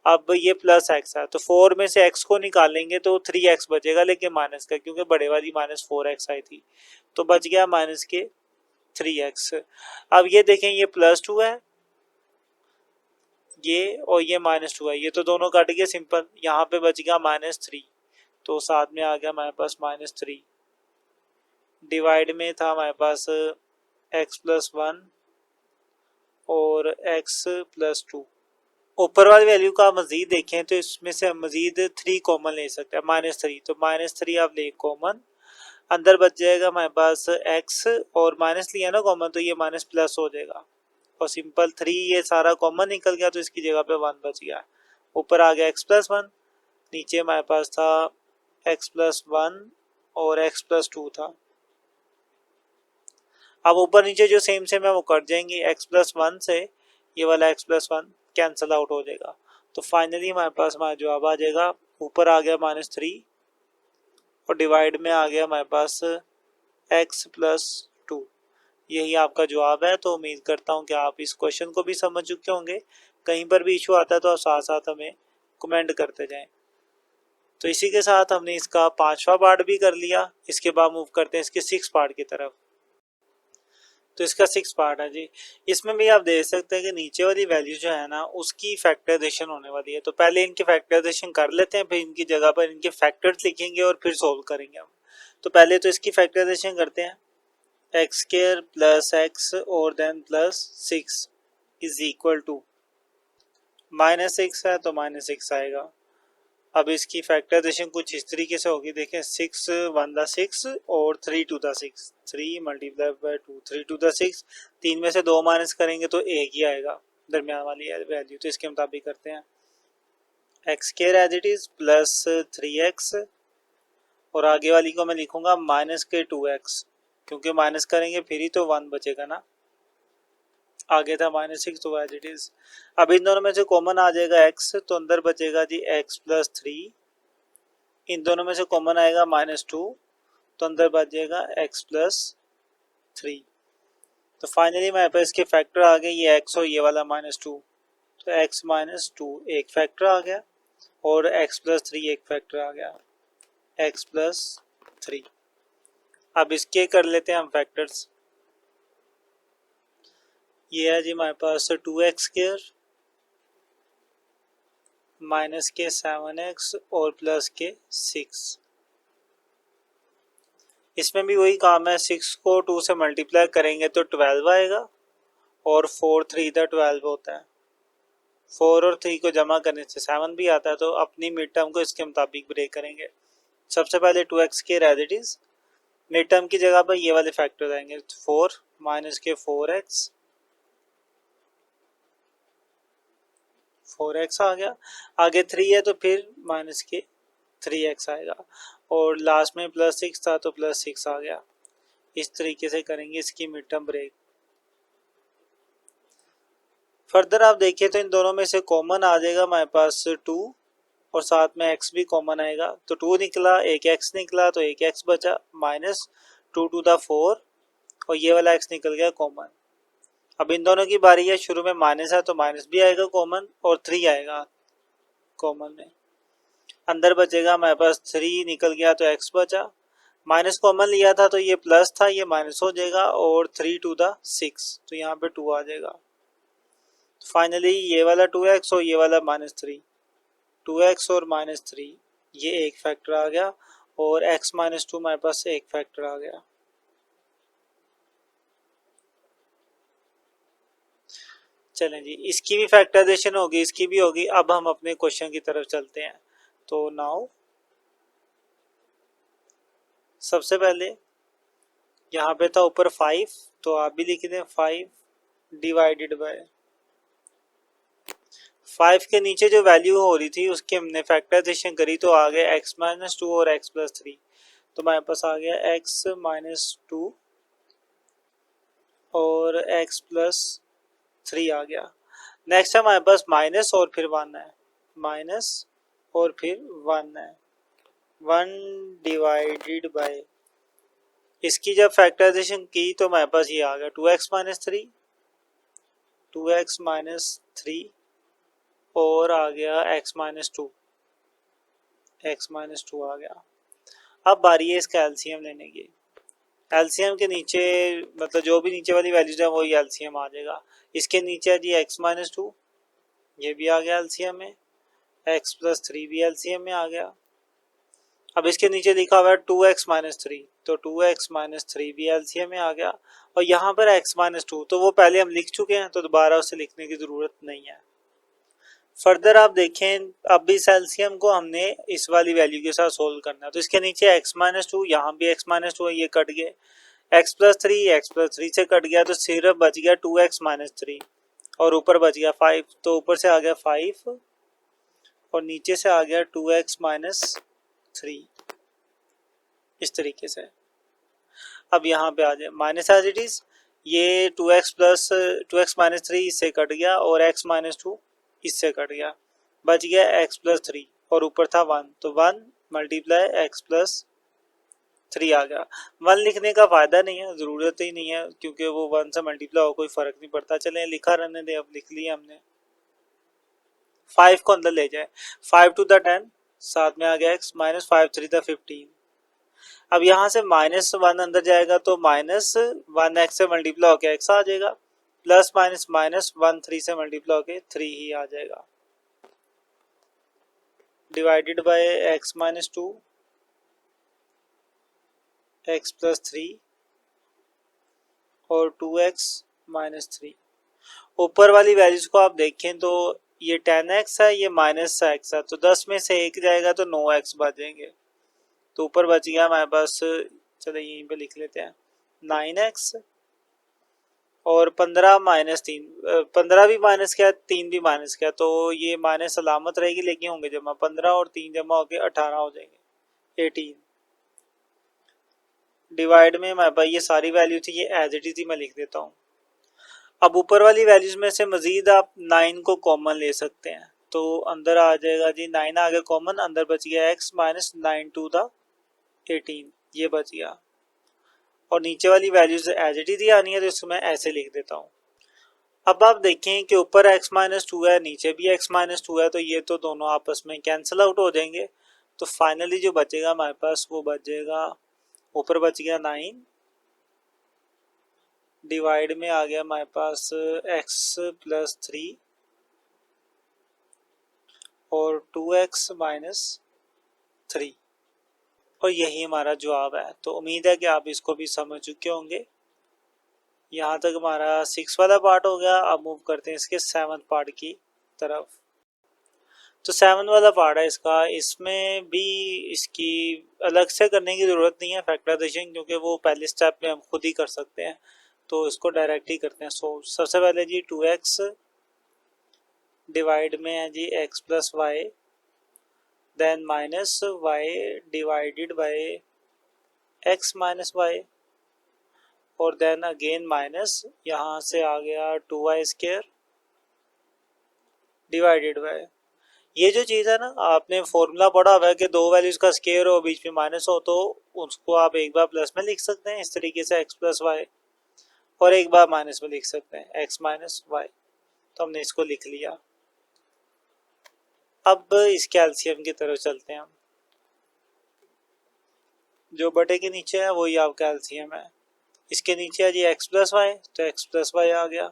Speaker 1: अब ये प्लस x है तो 4 में से x को निकालेंगे तो 3x बचेगा, लेकिन माइनस का, क्योंकि बड़े वाली -4x आई थी, तो बच गया माइनस के 3x। अब ये देखें ये +2 है ये, और ये -2 है, ये तो दोनों कट गए सिंपल, यहाँ पे बच गया -3, तो साथ में आ गया हमारे पास -3। डिवाइड में था हमारे पास x+1 और x+2। ऊपर वाली वैल्यू का मजीद देखें तो इसमें से हम मजीद 3 कॉमन ले सकते हैं, -3, तो -3 आप ले कॉमन, अंदर बच जाएगा हमारे पास x, और माइनस लिया ना कॉमन तो ये माइनस प्लस हो जाएगा, और सिंपल 3 ये सारा कॉमन निकल गया तो इसकी जगह पे 1 बच गया। ऊपर आ गया x+1, नीचे हमारे पास था x+1 और x+2 था। अब ऊपर नीचे जो सेम है वो कट जाएंगे, x+1 से ये वाला x+1 कैंसिल आउट हो जाएगा, तो फाइनली हमारे पास हमारा जवाब आ जाएगा, ऊपर आ गया -3 और डिवाइड में आ गया हमारे पास x+2। यही आपका जवाब है। तो उम्मीद करता हूँ कि आप इस क्वेश्चन को भी समझ चुके होंगे। कहीं पर भी इशू आता है तो आप साथ साथ हमें कमेंट करते जाएं। तो इसी के साथ हमने इसका 5वां पार्ट भी कर लिया। इसके बाद मूव करते हैं इसके 6 पार्ट की तरफ। तो इसका 6 पार्ट है जी। इसमें भी आप देख सकते हैं कि नीचे वाली वैल्यू जो है ना उसकी फैक्टराइजेशन होने वाली है। तो पहले इनकी फैक्टराइजेशन कर लेते हैं, फिर इनकी जगह पर इनके फैक्टर्स लिखेंगे और फिर सोल्व करेंगे हम। तो पहले तो इसकी फैक्टराइजेशन करते हैं। x² प्लस x और then plus 6 is equal to -6 है तो -6 आएगा, अब इसकी फैक्टराइजेशन कुछ इस तरीके से होगी, देखें 6 1 द 6 और 3 2 द 6, 3 मल्टीप्लाई बाय 2, 3 2 द 6, 3 में से 2 माइनस करेंगे तो 1 ही आएगा दरमियान वाली वैल्यू, तो इसके मुताबिक करते हैं x square as it is plus 3x, और आगे वाली को मैं लिखूंगा माइनस के 2x, क्योंकि माइनस करेंगे फिर ही तो 1 बचेगा ना, आगे था -6 तो एज इट इज। अब इन दोनों में से कॉमन आ जाएगा x, तो अंदर बचेगा जी x प्लस 3, इन दोनों में से कॉमन आएगा -2, तो अंदर बचेगा x प्लस 3। तो फाइनली मेरे पास इसके फैक्टर आ गए, ये x और ये वाला -2, तो x -2 एक फैक्टर आ गया और x प्लस 3 एक फैक्टर आ गया, x प्लस 3। अब इसके कर लेते हैं हम फैक्टर्स। ये है जी हमारे पास 2x स्क्वायर माइनस के 7x और प्लस के 6। इसमें भी वही काम है, 6 को 2 से मल्टीप्लाई करेंगे तो 12 आएगा, और 4 3 द 12 होता है, 4 और 3 को जमा करने से 7 भी आता है, तो अपनी मिड टर्म को इसके मुताबिक ब्रेक करेंगे। सबसे पहले 2x के as it is, mid term की जगह पर ये वाले फैक्टर आएंगे, 4 माइनस के 4x, 4x आ गया, आगे 3 है तो फिर माइनस के 3x आएगा, और लास्ट में प्लस 6 था तो प्लस 6 आ गया। इस तरीके से करेंगे इसकी मिड टर्म ब्रेक। फर्दर आप देखिए तो इन दोनों में से कॉमन आ जाएगा हमारे पास 2, और साथ में x भी कॉमन आएगा, तो 2 निकला, एक x निकला, तो एक x बचा, माइनस 2 टू द 4, और ये वाला x निकल गया कॉमन। अब इन दोनों की बारी है, शुरू में माइनस है तो माइनस भी आएगा कॉमन, और 3 आएगा कॉमन में, अंदर बचेगा हमारे पास 3 निकल गया तो x बचा, माइनस कॉमन लिया था तो ये प्लस था, ये माइनस हो जाएगा, और 3 टू द 6, तो यहाँ पे 2 आ जाएगा। फाइनली ये वाला 2x और ये वाला -3, 2x और -3 ये एक फैक्टर आ गया, और x -2 हमारे पास एक फैक्टर आ गया। चलें जी, इसकी भी फैक्टराइजेशन होगी, इसकी भी होगी। अब हम अपने क्वेश्चन की तरफ चलते हैं। तो नाउ सबसे पहले यहाँ पे था ऊपर 5, तो आप भी लिख दें 5 डिवाइडेड बाय 5 के नीचे जो वैल्यू हो रही थी उसकी हमने फैक्टराइजेशन करी, तो आ गया x -2 और x प्लस 3, तो हमारे पास आ गया x -2 और x प्लस 3 आ गया। नेक्स्ट हमारे पास माइनस और फिर 1 है, माइनस और फिर 1 है, 1 डिवाइडेड बाय, इसकी जब फैक्टराइजेशन की तो हमारे पास ये आ गया 2x -3, 2x -3 और आ गया x -2, x -2 आ गया। अब बारी है इसका एलसीएम लेने की। एलसीएम के नीचे मतलब जो भी नीचे वाली वैल्यूज है वही एलसीएम आ जाएगा। इसके नीचे है जी x -2, ये भी आ गया एलसीएम में, x प्लस 3 भी एलसीएम में आ गया। अब इसके नीचे लिखा हुआ है 2x -3, तो 2x -3 भी एलसीएम में आ गया, और यहाँ पर x -2 तो वो पहले हम लिख चुके हैं, तो दोबारा उसे लिखने की ज़रूरत नहीं है। फर्दर आप देखें, अब इस एलसीएम को हमने इस वाली वैल्यू के साथ सोल्व करना है, तो इसके नीचे x -2, यहाँ भी x -2 है, ये कट गए, x प्लस 3 से कट गया, तो सिर्फ बच गया 2x -3, और ऊपर बच गया 5, तो ऊपर से आ गया 5 और नीचे से आ गया 2x -3, इस तरीके से। अब यहाँ पे आ जाए माइनस एज इट इज, ये 2x -3 इससे कट गया, और x -2 इससे कट गया, बच गया x प्लस 3, और ऊपर था 1, तो 1 मल्टीप्लाई x प्लस 3 आ गया। 1 लिखने का फायदा नहीं है, ज़रूरत ही नहीं है, क्योंकि वो 1 से मल्टीप्लाई हो कोई फ़र्क नहीं पड़ता। चलें लिखा रहने दें, अब लिख लिया हमने। 5 को अंदर ले जाए, 5 टू द 10, साथ में आ गया x, -5 3 द 15। अब यहाँ से -1 अंदर जाएगा तो -1 x से मल्टीप्लाई होकर x आ जाएगा, प्लस माइनस -1 3 से मल्टीप्लाई होकर 3 ही आ जाएगा, divided by x -2 x plus 3 और 2x -3। ऊपर वाली वैल्यूज को आप देखें तो ये 10x है, ये -x है, तो 10 में से 1 जाएगा तो 9x बचेंगे। तो ऊपर बच गया हमारे पास, चलो यहीं पे लिख लेते हैं 9x, और 15 -3, 15 भी माइनस किया, 3 भी माइनस किया, तो ये माइनस अलामत रहेगी, लेकिन होंगे जमा 15 और 3 जमा होके 18 हो जाएंगे 18। डिवाइड में हमारे पास ये सारी वैल्यू थी, ये एज इट इज ही मैं लिख देता हूँ। अब ऊपर वाली वैल्यूज में से मजीद आप 9 को कॉमन ले सकते हैं, तो अंदर आ जाएगा जी 9 आ गया कॉमन, अंदर बच गया x माइनस 9 टू द 18, ये बच गया। और नीचे वाली वैल्यूज एज इट इज ही आनी है, तो इसको मैं ऐसे लिख देता हूँ। अब आप देखें कि ऊपर x माइनस 2 है, नीचे भी x माइनस 2 है, तो ये तो दोनों आपस में कैंसिल आउट हो जाएंगे। तो फाइनली जो बचेगा हमारे पास वो बचेगा, ऊपर बच गया 9, डिवाइड में आ गया हमारे पास x प्लस 3 और 2x माइनस 3, और यही हमारा जवाब है। तो उम्मीद है कि आप इसको भी समझ चुके होंगे। यहाँ तक हमारा 6 वाला पार्ट हो गया। अब मूव करते हैं इसके 7th पार्ट की तरफ। तो 7 वाला पार्ट है इसका, इसमें भी इसकी अलग से करने की ज़रूरत नहीं है फैक्टराइजेशन, क्योंकि वो पहले स्टेप में हम खुद ही कर सकते हैं, तो इसको डायरेक्ट ही करते हैं। सो सबसे पहले जी 2x डिवाइड में है जी x plus y, then minus y divided by x minus y, और देन अगेन माइनस, यहाँ से आ गया 2y स्क्वायर डिवाइडेड बाय, ये जो चीज़ है ना, आपने फॉर्मूला पढ़ा हुआ है कि दो वैल्यूज का स्क्वायर हो बीच में माइनस हो, तो उसको आप एक बार प्लस में लिख सकते हैं इस तरीके से x प्लस वाई, और एक बार माइनस में लिख सकते हैं x माइनस वाई। तो हमने इसको लिख लिया। अब इसके एलसीएम की तरफ चलते हैं हम। जो बटे के नीचे है वही आपका एलसीएम है। इसके नीचे है जी x प्लस वाई, तो x प्लस वाई आ गया।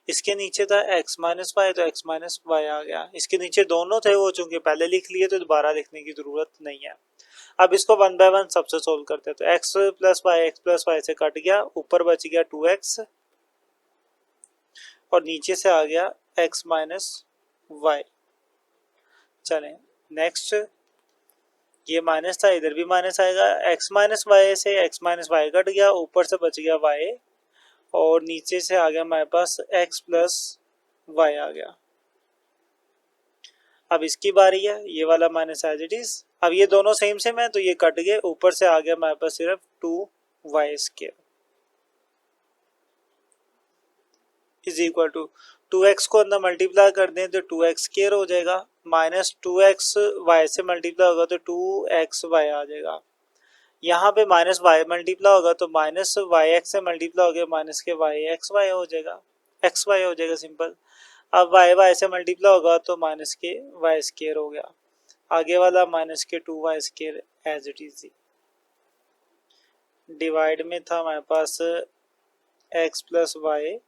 Speaker 1: इसके नीचे था x माइनस वाई, तो x माइनस वाई आ गया। इसके नीचे दोनों थे, वो चूंकि पहले लिख लिए तो दोबारा लिखने की जरूरत नहीं है। अब इसको 1 बाय 1 सबसे सोल्व करते हैं। तो x प्लस वाई से कट गया, ऊपर बच गया 2x, और नीचे से आ गया x माइनस वाई। चलें नेक्स्ट, ये माइनस था, इधर भी माइनस आएगा। x माइनस वाई से x माइनस वाई कट गया, ऊपर से बच गया y, और नीचे से आ गया हमारे पास x प्लस वाई आ गया। अब इसकी बारी है, ये वाला माइनस एज इट इज। अब ये दोनों सेम सेम है, तो ये कट गए, ऊपर से आ गया हमारे पास सिर्फ 2y square is equal to 2x को अंदर मल्टीप्लाई कर दें तो 2x स्क्वायर हो जाएगा, माइनस 2x y से मल्टीप्लाई होगा तो 2xy आ जाएगा। यहाँ पे माइनस वाई मल्टीप्लाई होगा तो माइनस वाई एक्स से मल्टीप्लाई हो गया, माइनस के वाई एक्स वाई हो जाएगा, एक्स वाई हो जाएगा सिंपल। अब वाई वाई से मल्टीप्लाई होगा तो माइनस के वाई स्क्वायर हो गया, आगे वाला माइनस के 2y square as it is. Divide में था हमारे पास x प्लस वाई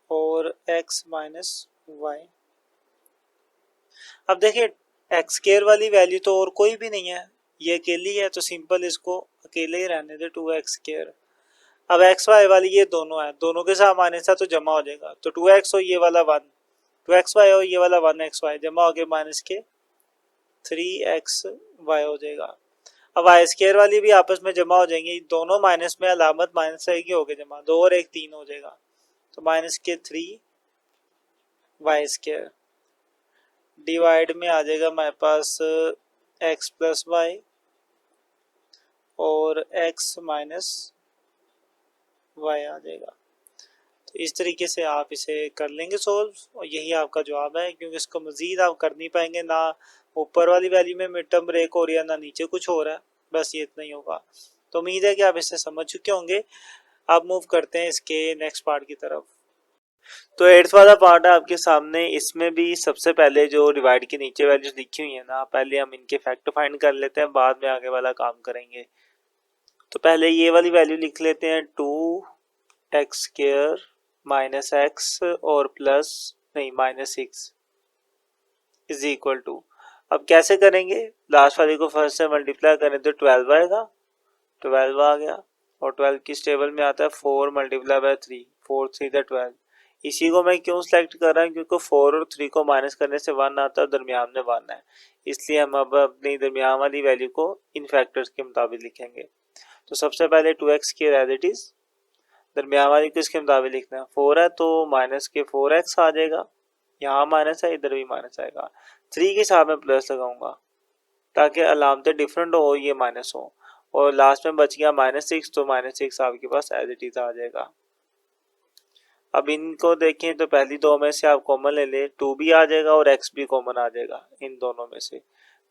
Speaker 1: और x माइनस वाई। अब देखिए x स्क्वायर वाली वैल्यू तो और कोई भी नहीं है, ये अकेली है, तो सिंपल इसको अकेले ही रहने दे 2x स्क्वायर। अब x वाई वाली ये दोनों है, दोनों के साथ माइनस है तो जमा हो जाएगा, तो 2x हो ये वाला 1, 2x वाई हो ये वाला 1x वाई, जमा हो गया माइनस के 3x वाई हो जाएगा। अब वाई स्क्वायर वाली भी आपस में जमा हो जाएंगी, दोनों माइनस में अलामत माइनस रहेगी, हो गया जमा, 2 और 1 3 हो जाएगा, तो माइनस के 3y स्क्वायर डिवाइड में आ जाएगा हमारे पास x प्लस वाई और x माइनस वाई आ जाएगा। तो इस तरीके से आप इसे कर लेंगे सोल्व, और यही आपका जवाब है, क्योंकि इसको मजीद आप कर नहीं पाएंगे, ना ऊपर वाली वैल्यू में मिड टर्म ब्रेक हो रही है, ना नीचे कुछ हो रहा है, बस ये इतना ही होगा। तो उम्मीद है कि आप इसे समझ चुके होंगे। अब मूव करते हैं इसके नेक्स्ट पार्ट की तरफ। तो 8th वाला पार्ट है आपके सामने। इसमें भी सबसे पहले जो डिवाइड के नीचे वैल्यूज लिखी हुई है ना, पहले हम इनके फैक्टर फाइंड कर लेते हैं, बाद में आगे वाला काम करेंगे। तो पहले ये वाली वैल्यू लिख लेते हैं, 2x स्क्वायर माइनस एक्स और प्लस नहीं माइनस 6 इज इक्वल टू, अब कैसे करेंगे, लास्ट वाले को फर्स्ट से मल्टीप्लाई करें तो 12 आएगा, 12 आ गया, और 12 किस टेबल में आता है, 4 मल्टीप्लाई बाय 3, 4 3 12, इसी को मैं क्यों सिलेक्ट कर रहा हूँ, क्योंकि 4 और 3 को माइनस करने से 1 आता है और दरमियान में 1 है, इसलिए हम अब अपनी दरमियान वाली वैल्यू को इन फैक्टर्स के मुताबिक लिखेंगे। तो सबसे पहले 2x की एज इट इज, दरमियान वाली को इसके मुताबिक लिखना है। 4 है तो माइनस के 4x आ जाएगा, यहाँ माइनस है इधर भी माइनस आएगा। 3 के साथ में प्लस लगाऊंगा ताकि अलामतें डिफरेंट हो, ये माइनस हो, और लास्ट में बच गया -6, तो -6 आपके पास एज इट इज आ जाएगा। अब इनको देखें तो पहली दो में से आप कॉमन ले लें, 2 भी आ जाएगा और x भी कॉमन आ जाएगा इन दोनों में से,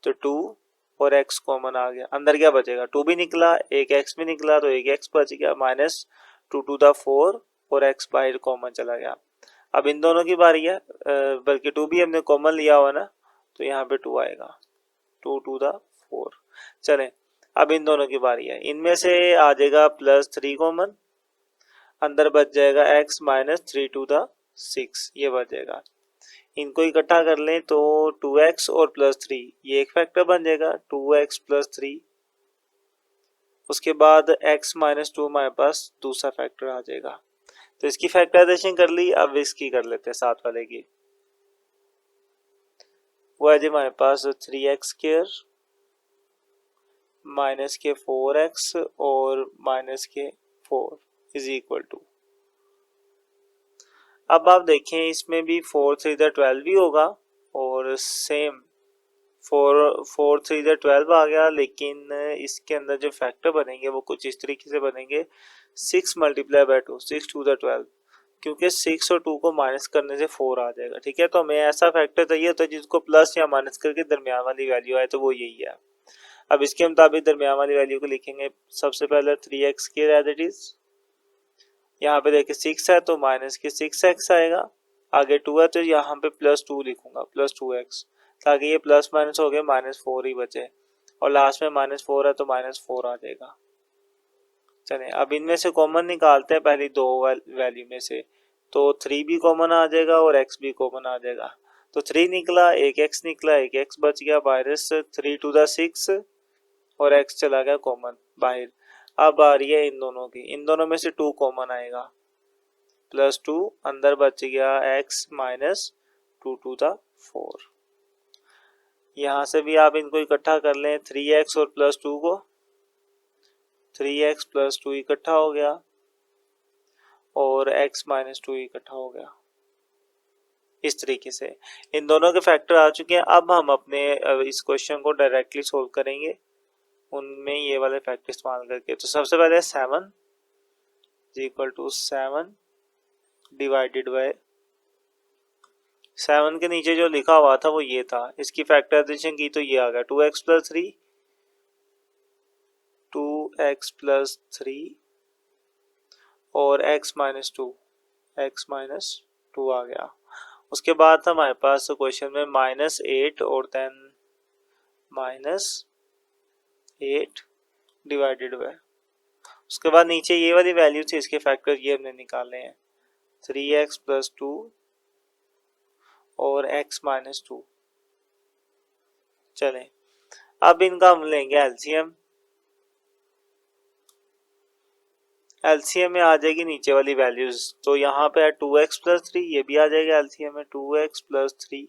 Speaker 1: तो 2 और x कॉमन आ गया। अंदर क्या बचेगा, 2 भी निकला, एक x भी निकला, तो एक x बच गया, -2 और x बाहर कॉमन चला गया। अब इन दोनों की बारी है, बल्कि 2 भी हमने कॉमन लिया हुआ ना, तो यहाँ पे 2 आएगा, 2 चलें। अब इन दोनों की बारी है, इनमें से आ जाएगा +3 कॉमन, अंदर बच जाएगा x -3 ये बच जाएगा। इनको इकट्ठा कर लें तो 2x और +3 ये एक फैक्टर बन जाएगा, 2x +3। उसके बाद x -2 हमारे पास दूसरा फैक्टर आ जाएगा। तो इसकी फैक्टराइजेशन कर ली, अब इसकी कर लेते हैं साथ वाले की। वो है जी हमारे पास 3x² माइनस के 4x और माइनस के 4 इज इक्वल टू। अब आप देखें इसमें भी 4 3 12 भी होगा, और सेम 4 3 12 आ गया, लेकिन इसके अंदर जो फैक्टर बनेंगे वो कुछ इस तरीके से बनेंगे, 6 × 2 6 2 12, क्योंकि 6 और 2 को माइनस करने से 4 आ जाएगा। ठीक है, तो हमें ऐसा फैक्टर चाहिए होता है जिसको प्लस या माइनस करके दरमियान वाली वैल्यू आए, तो वो यही है। अब इसके मुताबिक दरमियान वाली वैल्यू को लिखेंगे। सबसे पहले 3x की एज इट इज, यहाँ पे देखिए 6 है तो माइनस के 6x आएगा, आगे 2 है तो यहाँ पे +2 लिखूंगा, +2x, ताकि ये प्लस माइनस हो गए -4 ही बचे, और लास्ट में -4 है तो -4 आ जाएगा। चलिए अब इनमें से कॉमन निकालते हैं पहली दो वैल्यू में से, तो 3 भी कॉमन आ जाएगा और x भी कॉमन आ जाएगा। तो 3 निकला, एक x निकला, एक x बच गया, -3 6 और x चला गया कॉमन बाहर। अब आ रही है इन दोनों की, इन दोनों में से 2 कॉमन आएगा, +2 अंदर बच गया x -2 यहाँ से भी आप इनको इकट्ठा कर लें, 3x और +2 को, 3x +2 इकट्ठा हो गया और x -2 इकट्ठा हो गया। इस तरीके से इन दोनों के फैक्टर आ चुके हैं। अब हम अपने इस क्वेश्चन को डायरेक्टली सोल्व करेंगे उनमें ये वाले फैक्टर इस्तेमाल करके। तो सबसे पहले 7 = 7 डिवाइडेड बाय 7 के नीचे जो लिखा हुआ था वो ये था, इसकी फैक्टराइजेशन की तो ये आ गया 2x + 3 और x -2 आ गया। उसके बाद था हमारे पास क्वेश्चन में -8 और देन -8 डिवाइडेड बाय, उसके बाद नीचे ये वाली वैल्यू थी, इसके फैक्टर ये हमने निकाले हैं, 3x + 2 और x -2। चलें अब इनका हम लेंगे एलसीएम। एलसीएम में आ जाएगी नीचे वाली वैल्यूज, तो यहाँ पे है 2x + 3, ये भी आ जाएगा एलसीएम में 2x + 3,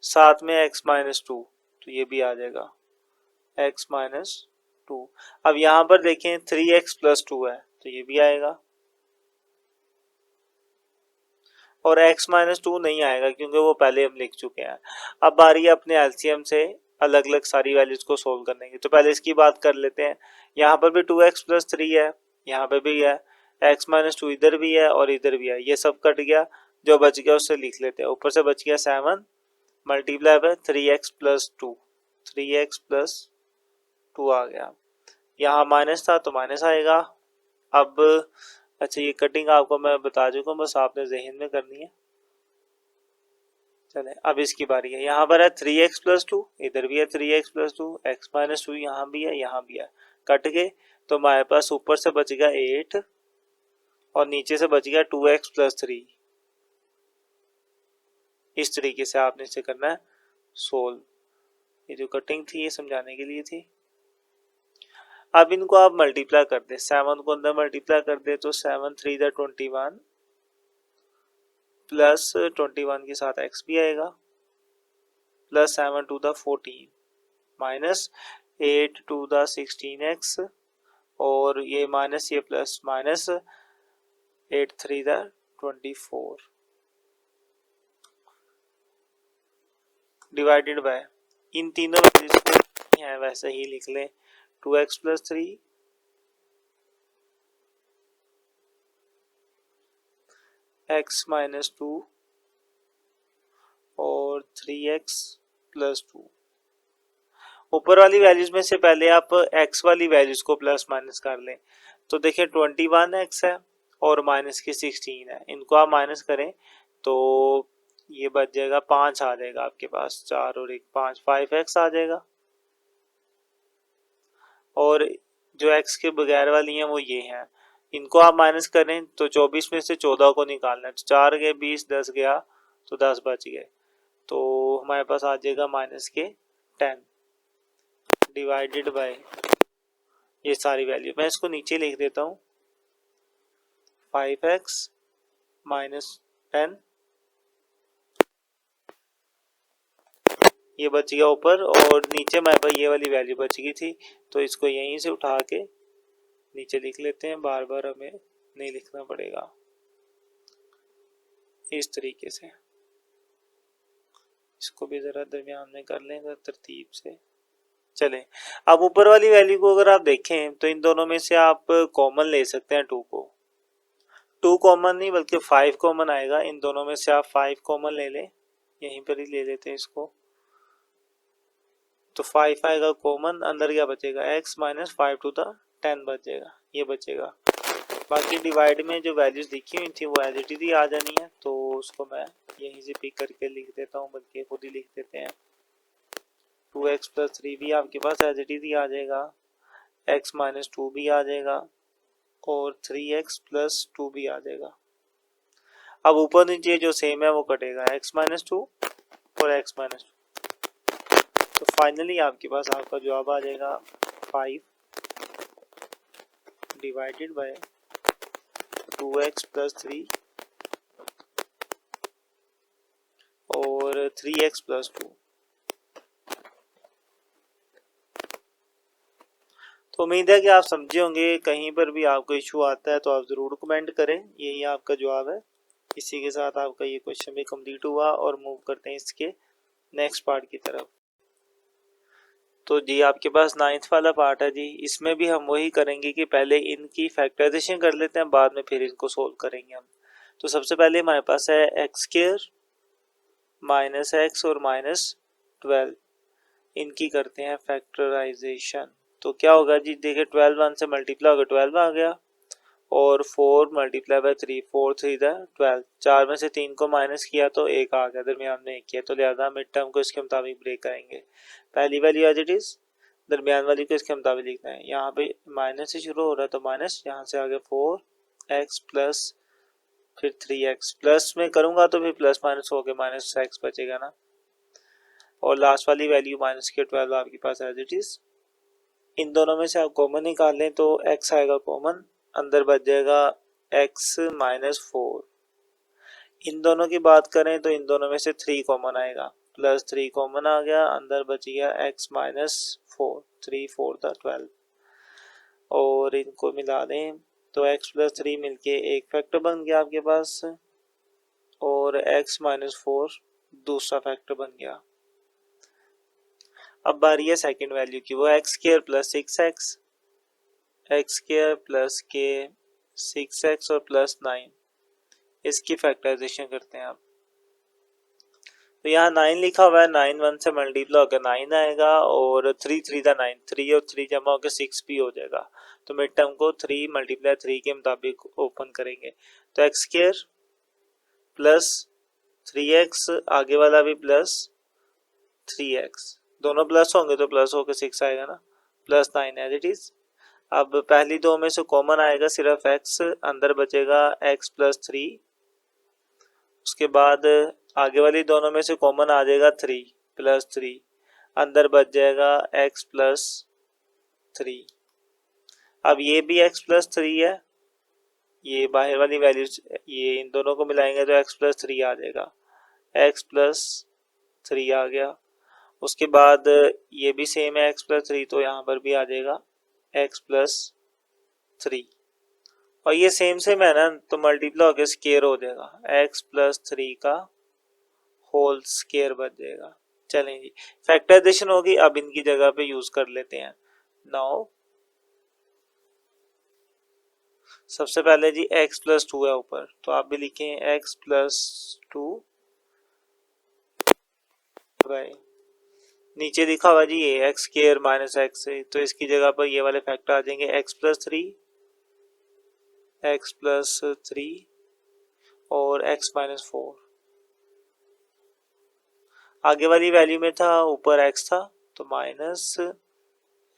Speaker 1: साथ में x -2, तो ये भी आ जाएगा x -2। अब यहाँ पर देखें 3x + 2 है तो ये भी आएगा, और x -2 नहीं आएगा क्योंकि वो पहले हम लिख चुके हैं। अब बारी है अपने एलसीएम से अलग अलग सारी वैल्यूज को सोल्व करने की। तो पहले इसकी बात कर लेते हैं। यहाँ पर भी 2x + 3 है, यहाँ पे भी है, x -2 इधर भी है और इधर भी है, ये सब कट गया, जो बच गया उससे लिख लेते हैं। ऊपर से बच गया 7 मल्टीप्लाई बाय 3x + 2, 3x + 2 आ गया, यहाँ माइनस था तो माइनस आएगा। अब अच्छा ये कटिंग आपको मैं बता चुका हूँ, बस आपने जहन में करनी है। चले अब इसकी बारी है, यहाँ पर है 3x + 2, इधर भी है 3x + 2, x -2 यहाँ भी है, यहाँ भी है, कट गए, तो हमारे पास ऊपर से बच गया 8 और नीचे से बच गया 2x + 3। इस तरीके से आपने इसे करना है सोल्व। ये जो कटिंग थी ये समझाने के लिए थी। अब इनको आप मल्टीप्लाई कर दे, 7 को अंदर मल्टीप्लाई कर दे तो 7 3 21 प्लस 21 के साथ x भी आएगा, plus 7 to the 14 minus 8 to the 16x, और ये माइनस ये plus minus 8 3 the 24 divided by, इन तीनों वैल्यूज को है वैसे ही लिख लें, 2x प्लस 3 x माइनस 2 और 3x प्लस 2। ऊपर वाली वैल्यूज में से पहले आप x वाली वैल्यूज को प्लस माइनस कर लें। तो देखिए 21x है और माइनस की 16 है, इनको आप माइनस करें तो ये बच जाएगा 5 आ जाएगा आपके पास, 4 और 1 5, 5x आ जाएगा। और जो x के बगैर वाली हैं वो ये हैं, इनको आप माइनस करें तो 24 में से 14 को निकालना है, तो 4 गए 20, 10 गया तो 10 बच गए, तो हमारे पास आ जाएगा माइनस के 10 डिवाइडेड बाय ये सारी वैल्यू। मैं इसको नीचे लिख देता हूँ, 5x माइनस 10 ये बच गया ऊपर, और नीचे हमारे पास ये वाली वैल्यू बच गई थी, तो इसको यहीं से उठा के नीचे लिख लेते हैं, बार बार हमें नहीं लिखना पड़ेगा। इस तरीके से इसको भी जरा दरमियान में कर लें तरतीब से। चलें, अब ऊपर वाली वैल्यू को अगर आप देखें तो इन दोनों में से आप कॉमन ले सकते हैं 2 को, 2 कॉमन नहीं बल्कि 5 कॉमन आएगा, इन दोनों में से आप 5 कॉमन ले लें, यहीं पर ही ले लेते हैं इसको, तो 5 आएगा कॉमन, अंदर क्या बचेगा x माइनस 5 टू द 10 बचेगा, ये बचेगा। बाकी डिवाइड में जो वैल्यूज लिखी हुई थी वो एज इट इज ही आ जानी है, तो उसको मैं यहीं से पिक करके लिख देता हूँ, बल्कि खुद ही लिख देते हैं। 2x प्लस 3 भी आपके पास एज इट इज ही आ जाएगा, x माइनस 2 भी आ जाएगा और 3x प्लस 2 भी आ जाएगा। अब ऊपर नीचे जो सेम है वो कटेगा, x माइनस 2 और x माइनस 2, तो फाइनली आपके पास आपका जवाब आ जाएगा 5 डिवाइडेड बाय 2x प्लस 3 और 3x प्लस 2। तो उम्मीद है कि आप समझे होंगे, कहीं पर भी आपको इशू आता है तो आप ज़रूर कमेंट करें, यही आपका जवाब है। इसी के साथ आपका ये क्वेश्चन भी कंप्लीट हुआ, और मूव करते हैं इसके नेक्स्ट पार्ट की तरफ। तो जी आपके पास 9th वाला पार्ट है जी, इसमें भी हम वही करेंगे कि पहले इनकी फैक्टराइजेशन कर लेते हैं, बाद में फिर इनको सोल्व करेंगे हम। तो सबसे पहले हमारे पास है एक्स स्क्वायर माइनस एक्स और माइनस 12, इनकी करते हैं फैक्टराइजेशन। तो क्या होगा जी, देखिए 12 1 से मल्टीप्लाई होगा 12 आ गया, और 4 मल्टीप्लाई बाय 3 4 3 12, 4 में से 3 को माइनस किया तो 1 आ गया, दरमियान में 1 किया, तो लिहाजा मिड टर्म को इसके मुताबिक ब्रेक करेंगे। पहली वैल्यू एज इट इज, दरमियान वाली को इसके मुताबिक लिखना है। यहाँ पे माइनस से शुरू हो रहा है तो माइनस, यहाँ से आगे 4x प्लस फिर 3x, प्लस में करूँगा तो फिर प्लस माइनस हो गया, माइनस x बचेगा ना, और लास्ट वाली वैल्यू माइनस के 12 आपके पास एज इट इज। इन दोनों में से आप कॉमन निकाल लें तो x आएगा कॉमन, अंदर बच जाएगा x माइनस 4। इन दोनों की बात करें तो इन दोनों में से 3 कॉमन आएगा, प्लस 3 कॉमन आ गया, अंदर बच गया x माइनस 4, 3 4 12, और इनको मिला दें तो x प्लस 3 मिलके एक फैक्टर बन गया आपके पास, और x माइनस 4 दूसरा फैक्टर बन गया। अब बारी है सेकेंड वैल्यू की, वो x square plus 6x, x square plus के 6x और प्लस 9, इसकी फैक्टराइजेशन करते हैं आप। तो यहाँ 9 लिखा हुआ है, 9 1 से मल्टीप्लाई होकर 9 आएगा, और 3 3 था 9, 3 और 3 जमा होकर 6 भी हो जाएगा, तो मिड टर्म को 3 मल्टीप्लाई 3 के मुताबिक ओपन करेंगे। तो एक्स स्क्वायर प्लस 3x, आगे वाला भी प्लस 3x, दोनों प्लस होंगे तो प्लस होकर 6 आएगा ना, प्लस 9 एज इट इज। अब पहली दो में से कॉमन आएगा सिर्फ x, अंदर बचेगा x प्लस 3, उसके बाद आगे वाली दोनों में से कॉमन आ जाएगा 3 प्लस 3, अंदर बच जाएगा x प्लस 3। अब ये भी x प्लस 3 है, ये बाहर वाली वैल्यूज ये इन दोनों को मिलाएंगे तो x+3 आ जाएगा, x+3 आ गया। उसके बाद ये भी सेम है x+3, तो यहाँ पर भी आ जाएगा x+3, और ये सेम सेम है ना, तो मल्टीप्लाई होकर स्केयर हो जाएगा, x+3 का होल स्केयर बच जाएगा। चलें जी, फैक्टराइजेशन होगी, अब इनकी जगह पे यूज कर लेते हैं। नाउ सबसे पहले जी x+2 है ऊपर, तो आप भी लिखें x+2 बाई नीचे लिखा हुआ जी ये एक्स स्क्वायर माइनस एक्स है, तो इसकी जगह पर ये वाले फैक्टर आ जाएंगे x+3 और x-4। आगे वाली वैल्यू में था ऊपर x था तो माइनस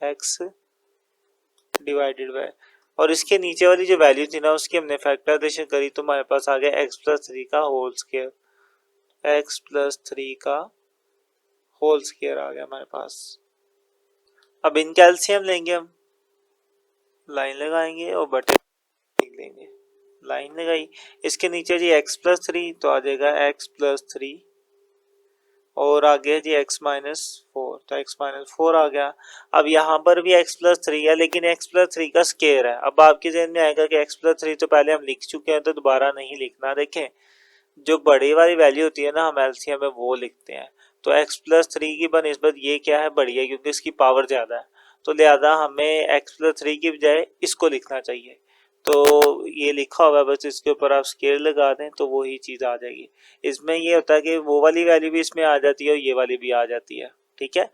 Speaker 1: x डिवाइडेड बाय, और इसके नीचे वाली जो वैल्यू थी ना उसकी हमने फैक्टराइजेशन करी तो हमारे पास आ गया x+3 का होल स्क्वायर, x+3 का होल स्क्वायर आ गया हमारे पास। अब इनका एलसीएम लेंगे, हम लाइन लगाएंगे और बटे लिख लेंगे, लाइन लगाई, इसके नीचे जी x+3 तो आ जाएगा x+3 और आगे जी x-4, तो x-4 आ गया। अब यहाँ पर भी x+3 है लेकिन x+3 का स्क्वायर है। अब आपके जहन में आएगा कि x+3 तो पहले हम लिख चुके हैं तो दोबारा नहीं लिखना। देखें जो बड़ी वाली वैल्यू होती है ना हम एलसीएम में वो लिखते हैं, तो x+3 की बनिस्बत ये क्या है बड़ी है क्योंकि इसकी पावर ज़्यादा है, तो लिहाजा हमें x+3 की बजाय इसको लिखना चाहिए। तो ये लिखा हुआ है, बस इसके ऊपर आप स्केल लगा दें तो वही चीज़ आ जाएगी। इसमें ये होता है कि वो वाली वैल्यू भी इसमें आ जाती है और ये वाली भी आ जाती है, ठीक है।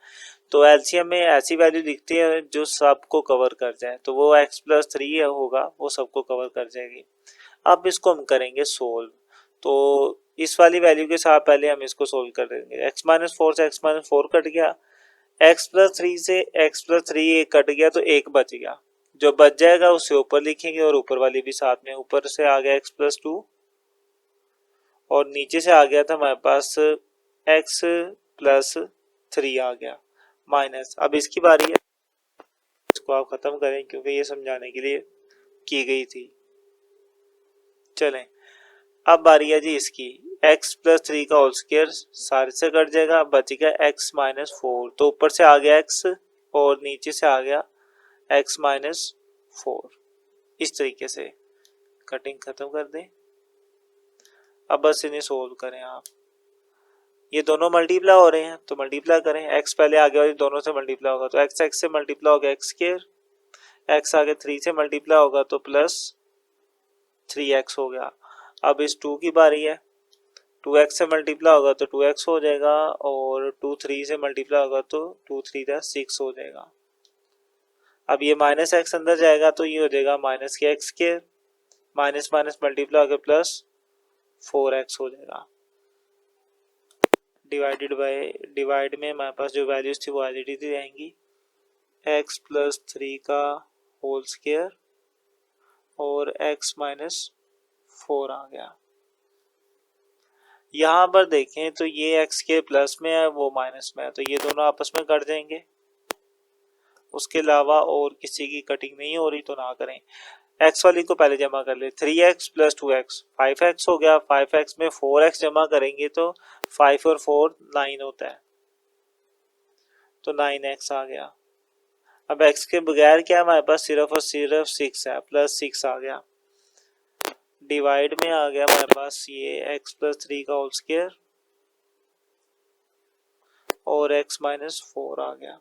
Speaker 1: तो एलसीएम में ऐसी वैल्यू दिखती है जो सबको कवर कर जाए, तो वो x+3 होगा, वो सबको कवर कर जाएगी। अब इसको हम करेंगे सोल्व, तो इस वाली वैल्यू के साथ पहले हम इसको सोल्व कर देंगे। x-4 से x-4 कट गया, x+3 से x+3 कट गया तो एक बच गया, जो बच जाएगा उसे ऊपर लिखेंगे और ऊपर वाली भी साथ में, ऊपर से आ गया x+2 और नीचे से आ गया था हमारे पास x+3 आ गया माइनस। अब इसकी बारी है, इसको आप खत्म करें क्योंकि ये समझाने के लिए की गई थी। चलें अब बारी है जी इसकी, x+3 का होल स्क्वायर सारे से कट जाएगा, बच गया x-4, तो ऊपर से आ गया x और नीचे से आ गया x-4। इस तरीके से कटिंग खत्म कर दें। अब बस इन्हें सोल्व करें आप, ये दोनों मल्टीप्लाई हो रहे हैं तो मल्टीप्लाई करें, x पहले आगे वाली दोनों से मल्टीप्लाई होगा तो x से मल्टीप्लाई होगा x स्क्वायर, x आगे 3 से मल्टीप्लाई होगा तो प्लस 3x हो गया। अब इस 2 की बारी है, 2x से मल्टीप्लाई होगा तो 2x हो जाएगा और 2 3 से मल्टीप्लाई होगा तो 2 3 6 हो जाएगा। अब ये माइनस x अंदर जाएगा तो ये हो जाएगा माइनस के x square, minus minus multiply होकर प्लस 4x हो जाएगा। डिवाइडेड बाय, डिवाइड में हमारे पास जो वैल्यूज थी वो एज इट रहेंगी, x+3 का होल स्क्वायर और x-4 आ गया। यहाँ पर देखें तो ये x के प्लस में है वो माइनस में है, तो ये दोनों आपस में कट जाएंगे, उसके अलावा और किसी की कटिंग नहीं हो रही तो ना करें। x वाली को पहले जमा कर ले, 3x + 2x 5x हो गया, 5x में 4x जमा करेंगे तो 5 और 4 9 होता है, तो 9x आ गया। अब x के बगैर क्या हमारे पास सिर्फ और सिर्फ 6 है, प्लस 6 आ गया। डिवाइड में आ गया हमारे पास ये x+3 का होल स्क्वायर और x-4 आ गया।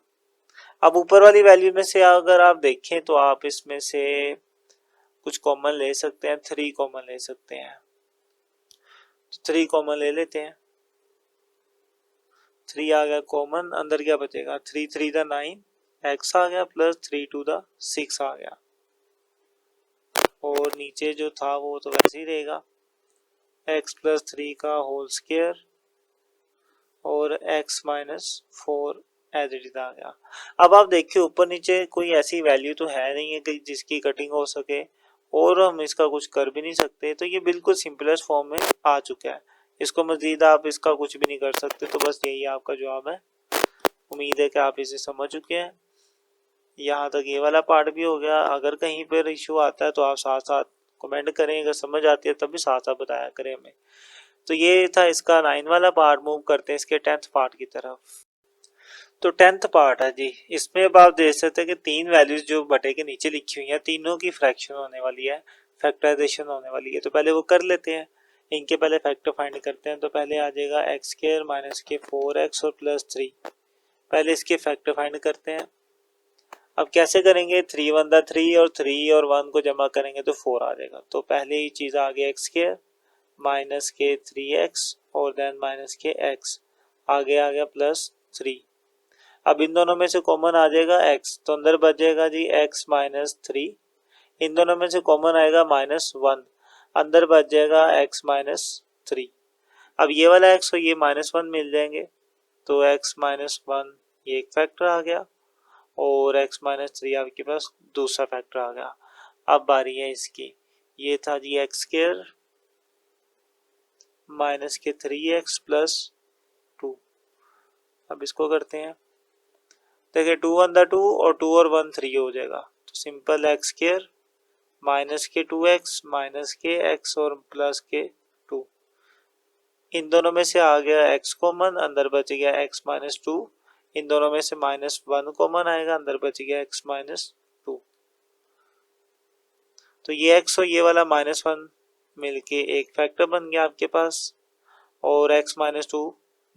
Speaker 1: अब ऊपर वाली वैल्यू में से अगर आप देखें तो आप इसमें से कुछ कॉमन ले सकते हैं, 3 कॉमन ले सकते हैं, तो 3 कॉमन ले लेते हैं। 3 आ गया कॉमन, अंदर क्या बचेगा, 3 3 9, x आ गया प्लस 3 2 6 आ गया, और नीचे जो था वो तो वैसे ही रहेगा, x+3 का होल स्क्वायर और x-4 एज इट इज आ गया। अब आप देखिए ऊपर नीचे कोई ऐसी वैल्यू तो है नहीं है कि जिसकी कटिंग हो सके और हम इसका कुछ कर भी नहीं सकते, तो ये बिल्कुल सिंपलेस्ट फॉर्म में आ चुका है, इसको मजीद आप इसका कुछ भी नहीं कर सकते। तो बस यही आपका जवाब है। उम्मीद है कि आप इसे समझ चुके हैं। यहाँ तक ये वाला पार्ट भी हो गया। अगर कहीं पर इशू आता है तो आप साथ साथ कमेंट करें, अगर समझ आती है तब भी साथ साथ बताया करें हमें। तो ये था इसका 9 वाला पार्ट। मूव करते हैं इसके 10th पार्ट की तरफ। तो 10th पार्ट है जी, इसमें अब आप देख सकते हैं कि तीन वैल्यूज जो बटे के नीचे लिखी हुई हैं, तीनों की फ्रैक्शन होने वाली है, फैक्टराइजेशन होने वाली है। तो पहले वो कर लेते हैं, इनके पहले फैक्टर फाइंड करते हैं। तो पहले आ जाएगा एक्स स्क्वायर माइनस के 4x और प्लस 3। पहले इसके फैक्टर फाइंड करते हैं। अब कैसे करेंगे, 3 वन दा 3 और 3 और 1 को जमा करेंगे तो 4 आ जाएगा। तो पहले ही चीज आ गया एक्स स्क्वायर माइनस के 3x और देन माइनस के x, आगे आ गया प्लस 3। अब इन दोनों में से कॉमन आ जाएगा x, तो अंदर बच जाएगा जी x माइनस 3। इन दोनों में से कॉमन आएगा -1, अंदर बच जाएगा x माइनस 3। अब ये वाला x और ये -1 मिल जाएंगे, तो x माइनस 1 ये एक फैक्टर आ गया और x माइनस 3 आपके पास दूसरा फैक्टर आ गया। अब बारी है इसकी, ये था जी एक्स स्क्वायर माइनस के 3x प्लस 2। अब इसको करते हैं, देखिए 2 वन दा 2 और 2 और 1 3 हो जाएगा। तो सिंपल एक्स स्क्वायर माइनस के 2x माइनस के x और प्लस के 2। इन दोनों में से आ गया x कॉमन, अंदर बच गया x माइनस 2। इन दोनों में से -1 कॉमन आएगा, अंदर बच गया x माइनस 2। तो ये x और ये वाला -1 मिलके एक फैक्टर बन गया आपके पास, और x माइनस 2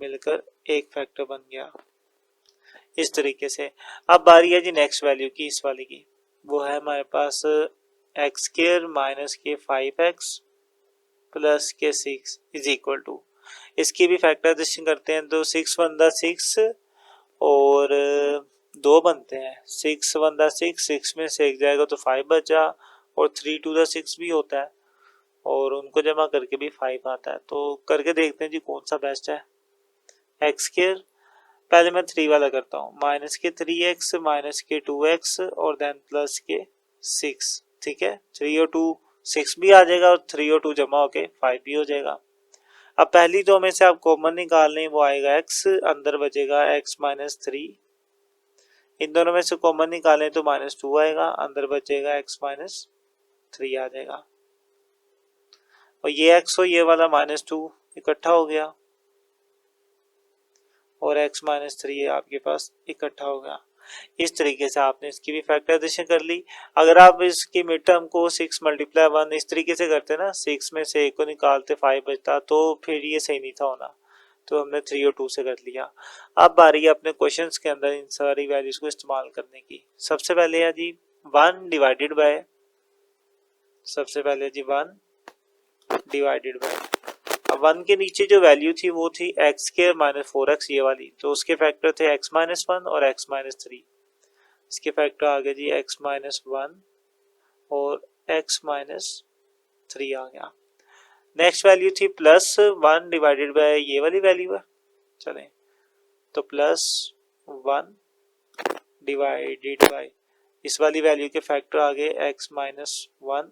Speaker 1: मिलकर एक फैक्टर बन गया इस तरीके से। अब बारी है जी नेक्स्ट वैल्यू की, इस वाली की। वो है हमारे पास एक्स स्क्वायर माइनस के 5x प्लस के 6 इज इक्वल टू, इसकी भी फैक्टराइजेशन करते हैं। तो 6 वन दा 6 और 2 बनते हैं, 6 वन दा 6, 6 में से एक जाएगा तो 5 बचा, और 3 टू दा 6 भी होता है, और उनको जमा करके भी 5 आता है। तो करके देखते हैं जी कौन सा बेस्ट है। एक्स स्क्वायर, पहले मैं 3 वाला करता हूँ, माइनस के 3x माइनस के 2x और देन प्लस के 6। ठीक है, 3 और 2 6 भी आ जाएगा, और 3 और 2 जमा होके 5 भी हो जाएगा। अब पहली दो में से आप कॉमन निकाल लें, वो आएगा x, अंदर बचेगा x माइनस 3। इन दोनों में से कॉमन निकालें तो -2 आएगा, अंदर बचेगा x माइनस 3 आ जाएगा। और ये x और ये वाला -2 इकट्ठा हो गया, और x माइनस 3 आपके पास इकट्ठा होगा। इस तरीके से आपने इसकी भी फैक्टराइजेशन कर ली। अगर आप इसकी मिड टर्म को 6 मल्टीप्लाई 1 इस तरीके से करते ना, 6 में से 1 को निकालते 5 बचता, तो फिर ये सही नहीं था होना। तो हमने 3 और 2 से कर लिया। अब बारी है अपने क्वेश्चंस के अंदर इन सारी वैल्यूज को इस्तेमाल करने की। सबसे पहले है जी 1 डिवाइडेड बाय, सबसे पहले जी 1 डिवाइडेड बाय, अब 1 के नीचे जो वैल्यू थी वो थी एक्स स्क्वायर माइनस 4x ये वाली, तो उसके फैक्टर थे x माइनस 1 और x माइनस 3। इसके फैक्टर आ गए जी x माइनस 1 और x माइनस 3 आ गया। नेक्स्ट वैल्यू थी प्लस 1 डिवाइडेड बाय ये वाली वैल्यू है, चलें तो प्लस 1 डिवाइडेड बाय इस वाली वैल्यू के फैक्टर आ गए x माइनस 1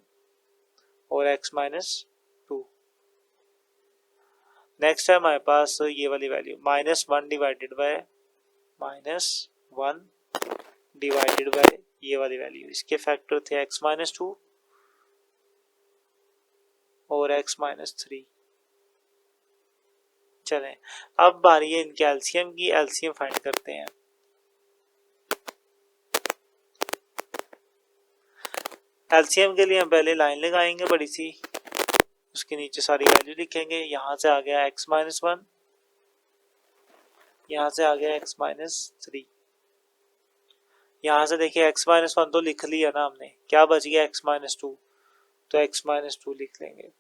Speaker 1: और x माइनस 2। नेक्स्ट है हमारे पास ये वाली value -1 divided by -1 divided bye ये वाली वैल्यू, इसके फैक्टर थे x माइनस 2 और x माइनस 3। चलें अब बारी है इनके एलसीएम की, एलसीएम फाइंड करते हैं। एलसीएम के लिए हम पहले लाइन लगाएंगे बड़ी सी, उसके नीचे सारी वैल्यू लिखेंगे। यहाँ से आ गया x माइनस 1, यहाँ से आ गया x माइनस 3, यहाँ से देखिए x माइनस 1 तो लिख लिया ना हमने, क्या बच गया x माइनस 2, तो x माइनस 2 लिख लेंगे।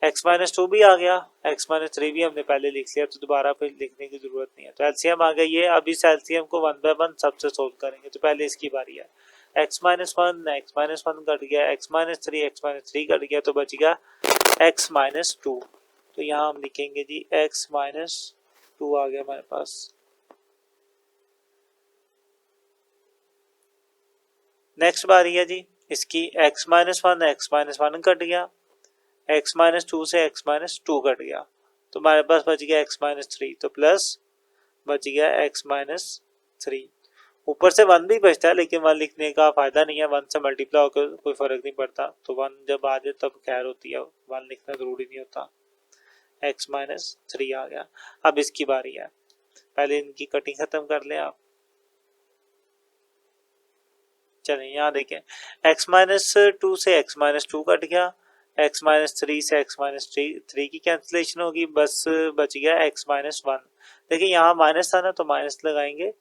Speaker 1: x माइनस 2 भी आ गया, x माइनस 3 भी हमने पहले लिख लिया, तो दोबारा फिर लिखने की जरूरत नहीं है। तो एलसीएम आ गई है। अब इस एलसीएम को 1 बाय 1 सबसे सोल्व करेंगे। तो पहले इसकी बारी है, x माइनस 1 कट गया, x माइनस 3 कट गया, तो बच गया x माइनस 2। तो यहाँ हम लिखेंगे जी x माइनस 2 आ गया हमारे पास। नेक्स्ट बारी है जी इसकी, x माइनस 1 कट गया, x माइनस 2 से x माइनस 2 कट गया, तो हमारे पास बच गया x माइनस 3, तो प्लस बच गया x माइनस 3। ऊपर से 1 भी बचता है लेकिन 1 लिखने का फायदा नहीं है, 1 से मल्टीप्लाई होकर कोई फर्क नहीं पड़ता, तो 1 जब आ जाए तब खैर होती है, 1 लिखना जरूरी नहीं होता। x माइनस 3 आ गया। अब इसकी बारी है, पहले इनकी कटिंग खत्म कर लें आप। चलें यहाँ देखें, x माइनस 2 से x माइनस 2 कट गया, x माइनस 3 से x माइनस 3 की कैंसिलेशन होगी, बस बच गया x माइनस 1। देखिए यहाँ माइनस था ना तो माइनस लगाएंगे,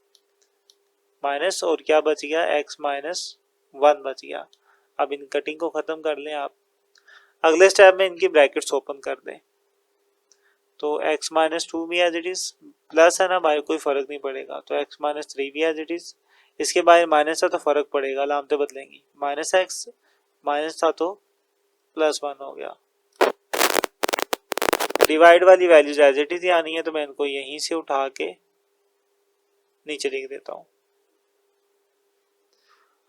Speaker 1: माइनस, और क्या बच गया, x माइनस 1 बच गया। अब इन कटिंग को खत्म कर लें आप। अगले स्टेप में इनकी ब्रैकेट्स ओपन कर दें, तो x माइनस 2 भी एज इट इज, प्लस है ना बाहर कोई फर्क नहीं पड़ेगा, तो x माइनस 3 भी एज इट इज, इसके बाहर माइनस है तो फर्क पड़ेगा, अलामतें बदलेंगी, माइनस x माइनस था तो प्लस 1 हो गया। डिवाइड वाली वैल्यूज एज इट इज आनी है, तो मैं इनको यहीं से उठा के नीचे लिख देता हूँ।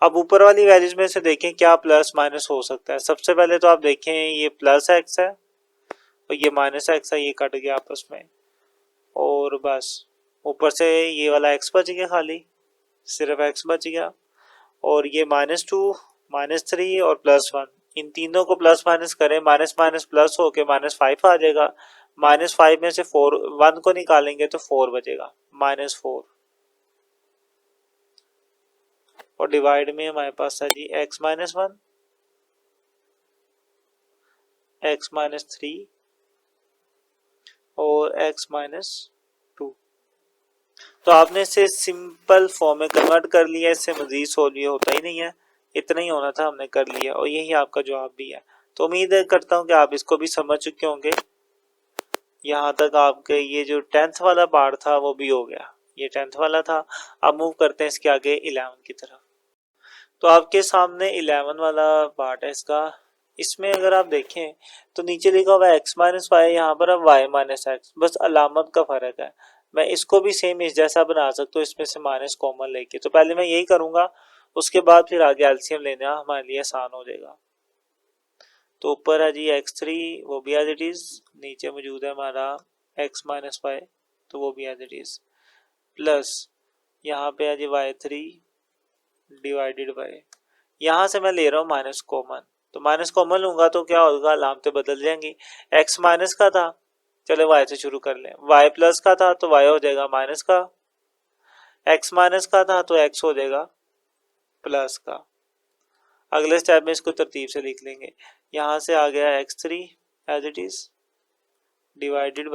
Speaker 1: अब ऊपर वाली वैल्यूज में से देखें क्या प्लस माइनस हो सकता है। सबसे पहले तो आप देखें ये प्लस x है और ये माइनस x है, ये कट गया आपस में, और बस ऊपर से ये वाला x बच गया, खाली सिर्फ x बच गया, और ये माइनस 2 माइनस 3 और प्लस 1, इन तीनों को प्लस माइनस करें, माइनस माइनस प्लस होके माइनस 5 आ जाएगा, माइनस 5 में से 1 को निकालेंगे तो 4 बचेगा, माइनस 4, और डिवाइड में हमारे पास है जी x माइनस 1, x माइनस 3 और x माइनस 2। तो आपने इसे सिंपल फॉर्म में कन्वर्ट कर लिया, इससे मजीद सोल्व ये होता ही नहीं है, इतना ही होना था, हमने कर लिया, और यही आपका जवाब भी है। तो उम्मीद करता हूँ कि आप इसको भी समझ चुके होंगे। यहाँ तक आपके ये जो 10th वाला पार्ट था वो भी हो गया, ये 10th वाला था। अब मूव करते हैं इसके आगे 11 की तरफ। तो आपके सामने 11 वाला पार्ट है इसका। इसमें अगर आप देखें तो नीचे लिखा हुआ है x माइनस वाई, यहाँ पर अब y माइनस एक्स, बस अलामत का फर्क है। मैं इसको भी सेम इस जैसा बना सकता हूँ, इसमें से माइनस कॉमन लेके, तो पहले मैं यही करूंगा, उसके बाद फिर आगे एलसीएम लेना हमारे लिए आसान हो जाएगा। तो ऊपर है जी x3, वो भी एज इट इज, नीचे मौजूद है हमारा x माइनस वाई, तो वो भी एज इट इज, प्लस यहाँ पे है जी y3 डिवाइडेड बाय, यहाँ से मैं ले रहा हूँ माइनस कॉमन, तो माइनस कॉमन लूंगा तो क्या होगा, अलामतें बदल जाएंगी। x माइनस का था, चले y से शुरू कर लें, y प्लस का था तो y हो जाएगा माइनस का, x माइनस का था तो x हो जाएगा प्लस का। अगले स्टेप में इसको तरतीब से लिख लेंगे, यहाँ से आ गया x3 as it is divided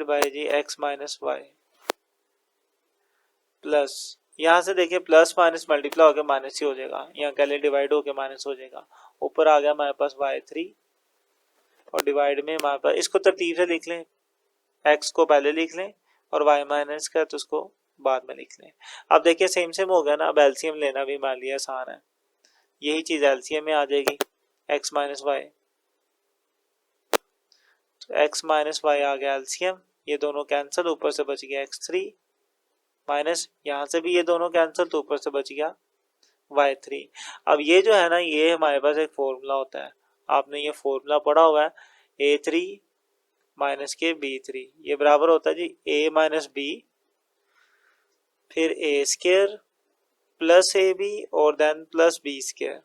Speaker 1: by जी x माइनस वाई, प्लस यहाँ से देखिए प्लस माइनस मल्टीप्लाई होकर माइनस ही हो जाएगा, यहाँ कह ले डिवाइड होकर माइनस हो जाएगा। ऊपर आ गया हमारे पास y3, और डिवाइड में हमारे पास, इसको तरतीब से लिख लें, x को पहले लिख लें और y माइनस का तो उसको बाद में लिख लें। अब देखिए सेम सेम हो गया ना, अब एलसीएम लेना भी मान लिया आसान है, यही चीज एलसीएम में आ जाएगी, x माइनस वाई, तो x माइनस वाई आ गया एलसीएम, ये दोनों कैंसिल, ऊपर से बच गया x3 माइनस, यहाँ से भी ये दोनों कैंसिल, तो ऊपर से बच गया y3। अब ये जो है ना, ये हमारे पास एक फॉर्मूला होता है, आपने ये फॉर्मूला पढ़ा हुआ है, a3 माइनस के b3, ये बराबर होता है जी a माइनस b फिर a square plus A B और देन प्लस बी स्क्वायर।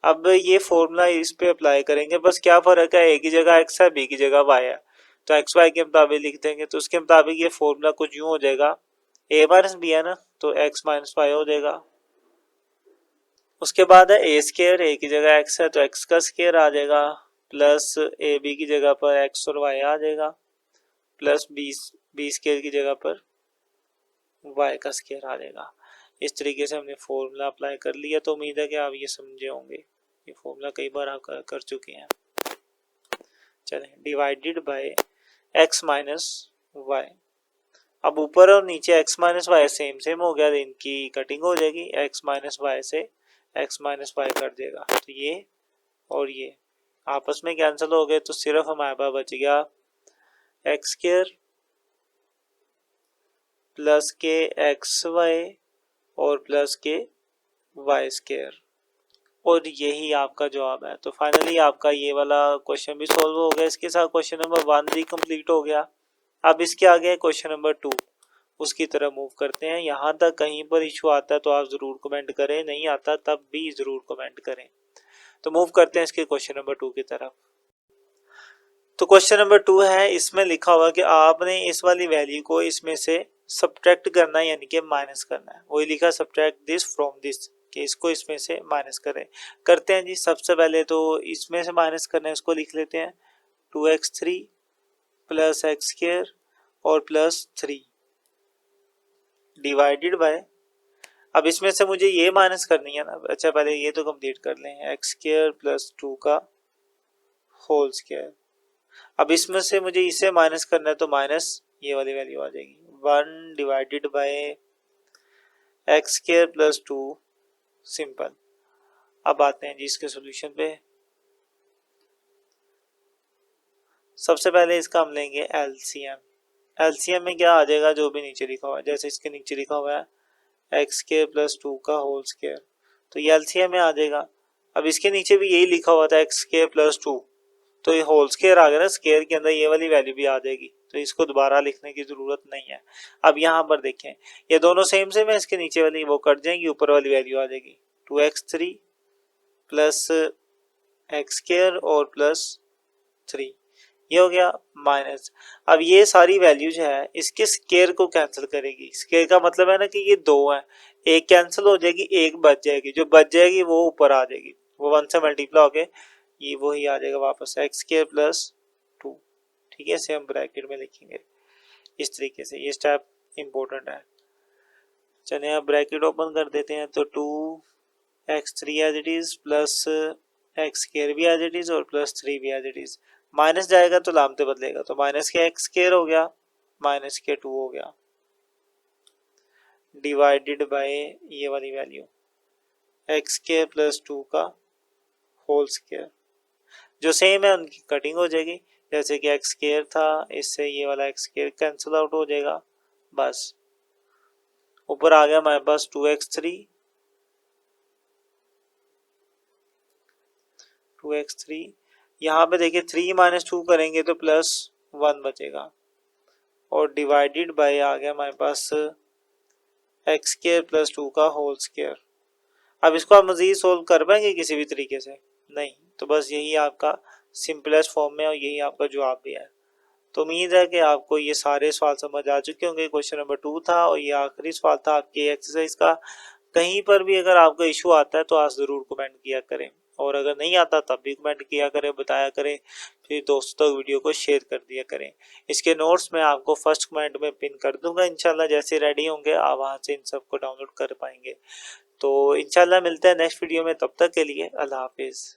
Speaker 1: अब ये फॉर्मूला इस पे अप्लाई करेंगे, बस क्या फर्क है, ए की जगह x है, बी की जगह y है, तो एक्स वाई के मुताबिक लिख देंगे, तो उसके मुताबिक ये फॉर्मूला कुछ यूं हो जाएगा, a माइनस बी है ना तो x माइनस वाई हो जाएगा। उसके बाद है ए स्क्वायर, ए की जगह x है तो x का स्क्वायर आ जाएगा, प्लस ए बी की जगह पर x और y आ जाएगा, प्लस बी स्क्वायर की जगह पर y का स्क्वायर आ जाएगा। इस तरीके से हमने फॉर्मूला अप्लाई कर लिया, तो उम्मीद है कि आप ये समझे होंगे, ये फॉर्मूला कई बार आप कर चुके हैं। चलें, divided by x minus Y, अब ऊपर और नीचे x minus Y same same हो गया, इनकी कटिंग हो जाएगी, x माइनस वाई से x माइनस वाई कर देगा, तो ये और ये आपस में कैंसिल हो गए, तो सिर्फ हमारे पास बच गया x स्क्वायर प्लस के एक्स वाई और प्लस के वाई स्क्वायर, और यही आपका जवाब है। तो फाइनली आपका ये वाला क्वेश्चन भी सॉल्व हो गया, इसके साथ क्वेश्चन नंबर 1 भी कंप्लीट हो गया। अब इसके आगे क्वेश्चन नंबर 2, उसकी तरफ मूव करते हैं। यहाँ तक कहीं पर इशू आता है तो आप जरूर कमेंट करें, नहीं आता तब भी जरूर कमेंट करें। तो मूव करते हैं इसके क्वेश्चन नंबर 2 की तरफ। तो क्वेश्चन नंबर 2 है, इसमें लिखा हुआ कि आपने इस वाली वैल्यू को इसमें से सब्ट्रैक्ट करना है, यानी कि माइनस करना है। वही लिखा सब्ट्रैक्ट दिस फ्रॉम दिस, कि इसको इसमें से माइनस करें। करते हैं जी। सबसे पहले तो इसमें से माइनस करना है, इसको लिख लेते हैं 2x3 प्लस एक्स स्क्वायर और प्लस 3 डिवाइडेड बाय, अब इसमें से मुझे ये माइनस करनी है ना। अच्छा पहले ये तो कंप्लीट कर लें, एक्स स्क्वायर प्लस 2 का होल स्क्वायर। अब इसमें से मुझे इसे माइनस करना है तो माइनस ये वाली वैल्यू आ जाएगी 1 divided bye x square plus 2 simple. अब आते हैं जी इसके सॉल्यूशन पे। सबसे पहले इसका हम लेंगे एलसीएम। एलसीएम में क्या आ जाएगा, जो भी नीचे लिखा हुआ है, जैसे इसके नीचे लिखा हुआ है एक्स स्क्वायर प्लस 2 का होल स्क्वायर, तो ये एलसीएम में आ जाएगा। अब इसके नीचे भी यही लिखा हुआ था एक्स स्क्वायर प्लस 2, तो ये होल स्क्वायर आ गया ना, स्क्वायर के अंदर ये वाली वैल्यू भी आ जाएगी, तो इसको दोबारा लिखने की जरूरत नहीं है। अब यहाँ पर देखें ये दोनों सेम सेम है, इसके नीचे वाली वो कट जाएंगी, ऊपर वाली वैल्यू आ जाएगी 2x3 प्लस एक्स स्क्वायर और प्लस 3, ये हो गया माइनस। अब ये सारी वैल्यू जो है इसके स्क्वायर को कैंसिल करेगी। स्क्वायर का मतलब है ना कि ये दो है, एक कैंसिल हो जाएगी, एक बच जाएगी, जो बच जाएगी वो ऊपर आ जाएगी, वो 1 से मल्टीप्लाई होके ये वही आ जाएगा वापस एक्स स्क्वायर प्लस 2। ठीक है, इसे हम ब्रैकेट में लिखेंगे इस तरीके से, ये स्टेप इंपॉर्टेंट है। चलिए अब ब्रैकेट ओपन कर देते हैं, तो 2x3 as it is plus X square भी एज इट इज और प्लस 3 भी एज इट इज। माइनस जाएगा तो लामते बदलेगा, तो माइनस के एक्स स्क्वायर हो गया, माइनस के 2 हो गया, डिवाइडेड बाय ये वाली वैल्यू एक्स स्क्वायर प्लस 2 का होल स्क्वायर। जो सेम है उनकी कटिंग हो जाएगी, जैसे कि एक्स स्क्वायर था, इससे ये वाला एक्स स्क्वायर कैंसिल आउट हो जाएगा, बस ऊपर आ गया हमारे पास 2x3 यहाँ पे देखिए 3 माइनस 2 करेंगे तो प्लस 1 बचेगा, और डिवाइडेड बाय आ गया हमारे पास एक्स स्क्वायर प्लस 2 का होल स्क्वायर। अब इसको आप मजीद सोल्व कर पाएंगे किसी भी तरीके से? नहीं, तो बस यही आपका सिंपलेस्ट फॉर्म में और यही आपका जवाब भी है। तो उम्मीद है कि आपको ये सारे सवाल समझ आ चुके होंगे। क्वेश्चन नंबर 2 था और ये आखिरी सवाल था आपकी एक्सरसाइज का। कहीं पर भी अगर आपको इशू आता है तो आप ज़रूर कमेंट किया करें, और अगर नहीं आता तब भी कमेंट किया करें, बताया करें, फिर दोस्तों तक वीडियो को शेयर कर दिया करें। इसके नोट्स मैं आपको फर्स्ट कमेंट में पिन कर दूंगा, इंशाल्लाह जैसे रेडी होंगे आप वहाँ से इन सबको डाउनलोड कर पाएंगे। तो इंशाल्लाह मिलते हैं नेक्स्ट वीडियो में, तब तक के लिए अल्लाह हाफिज़।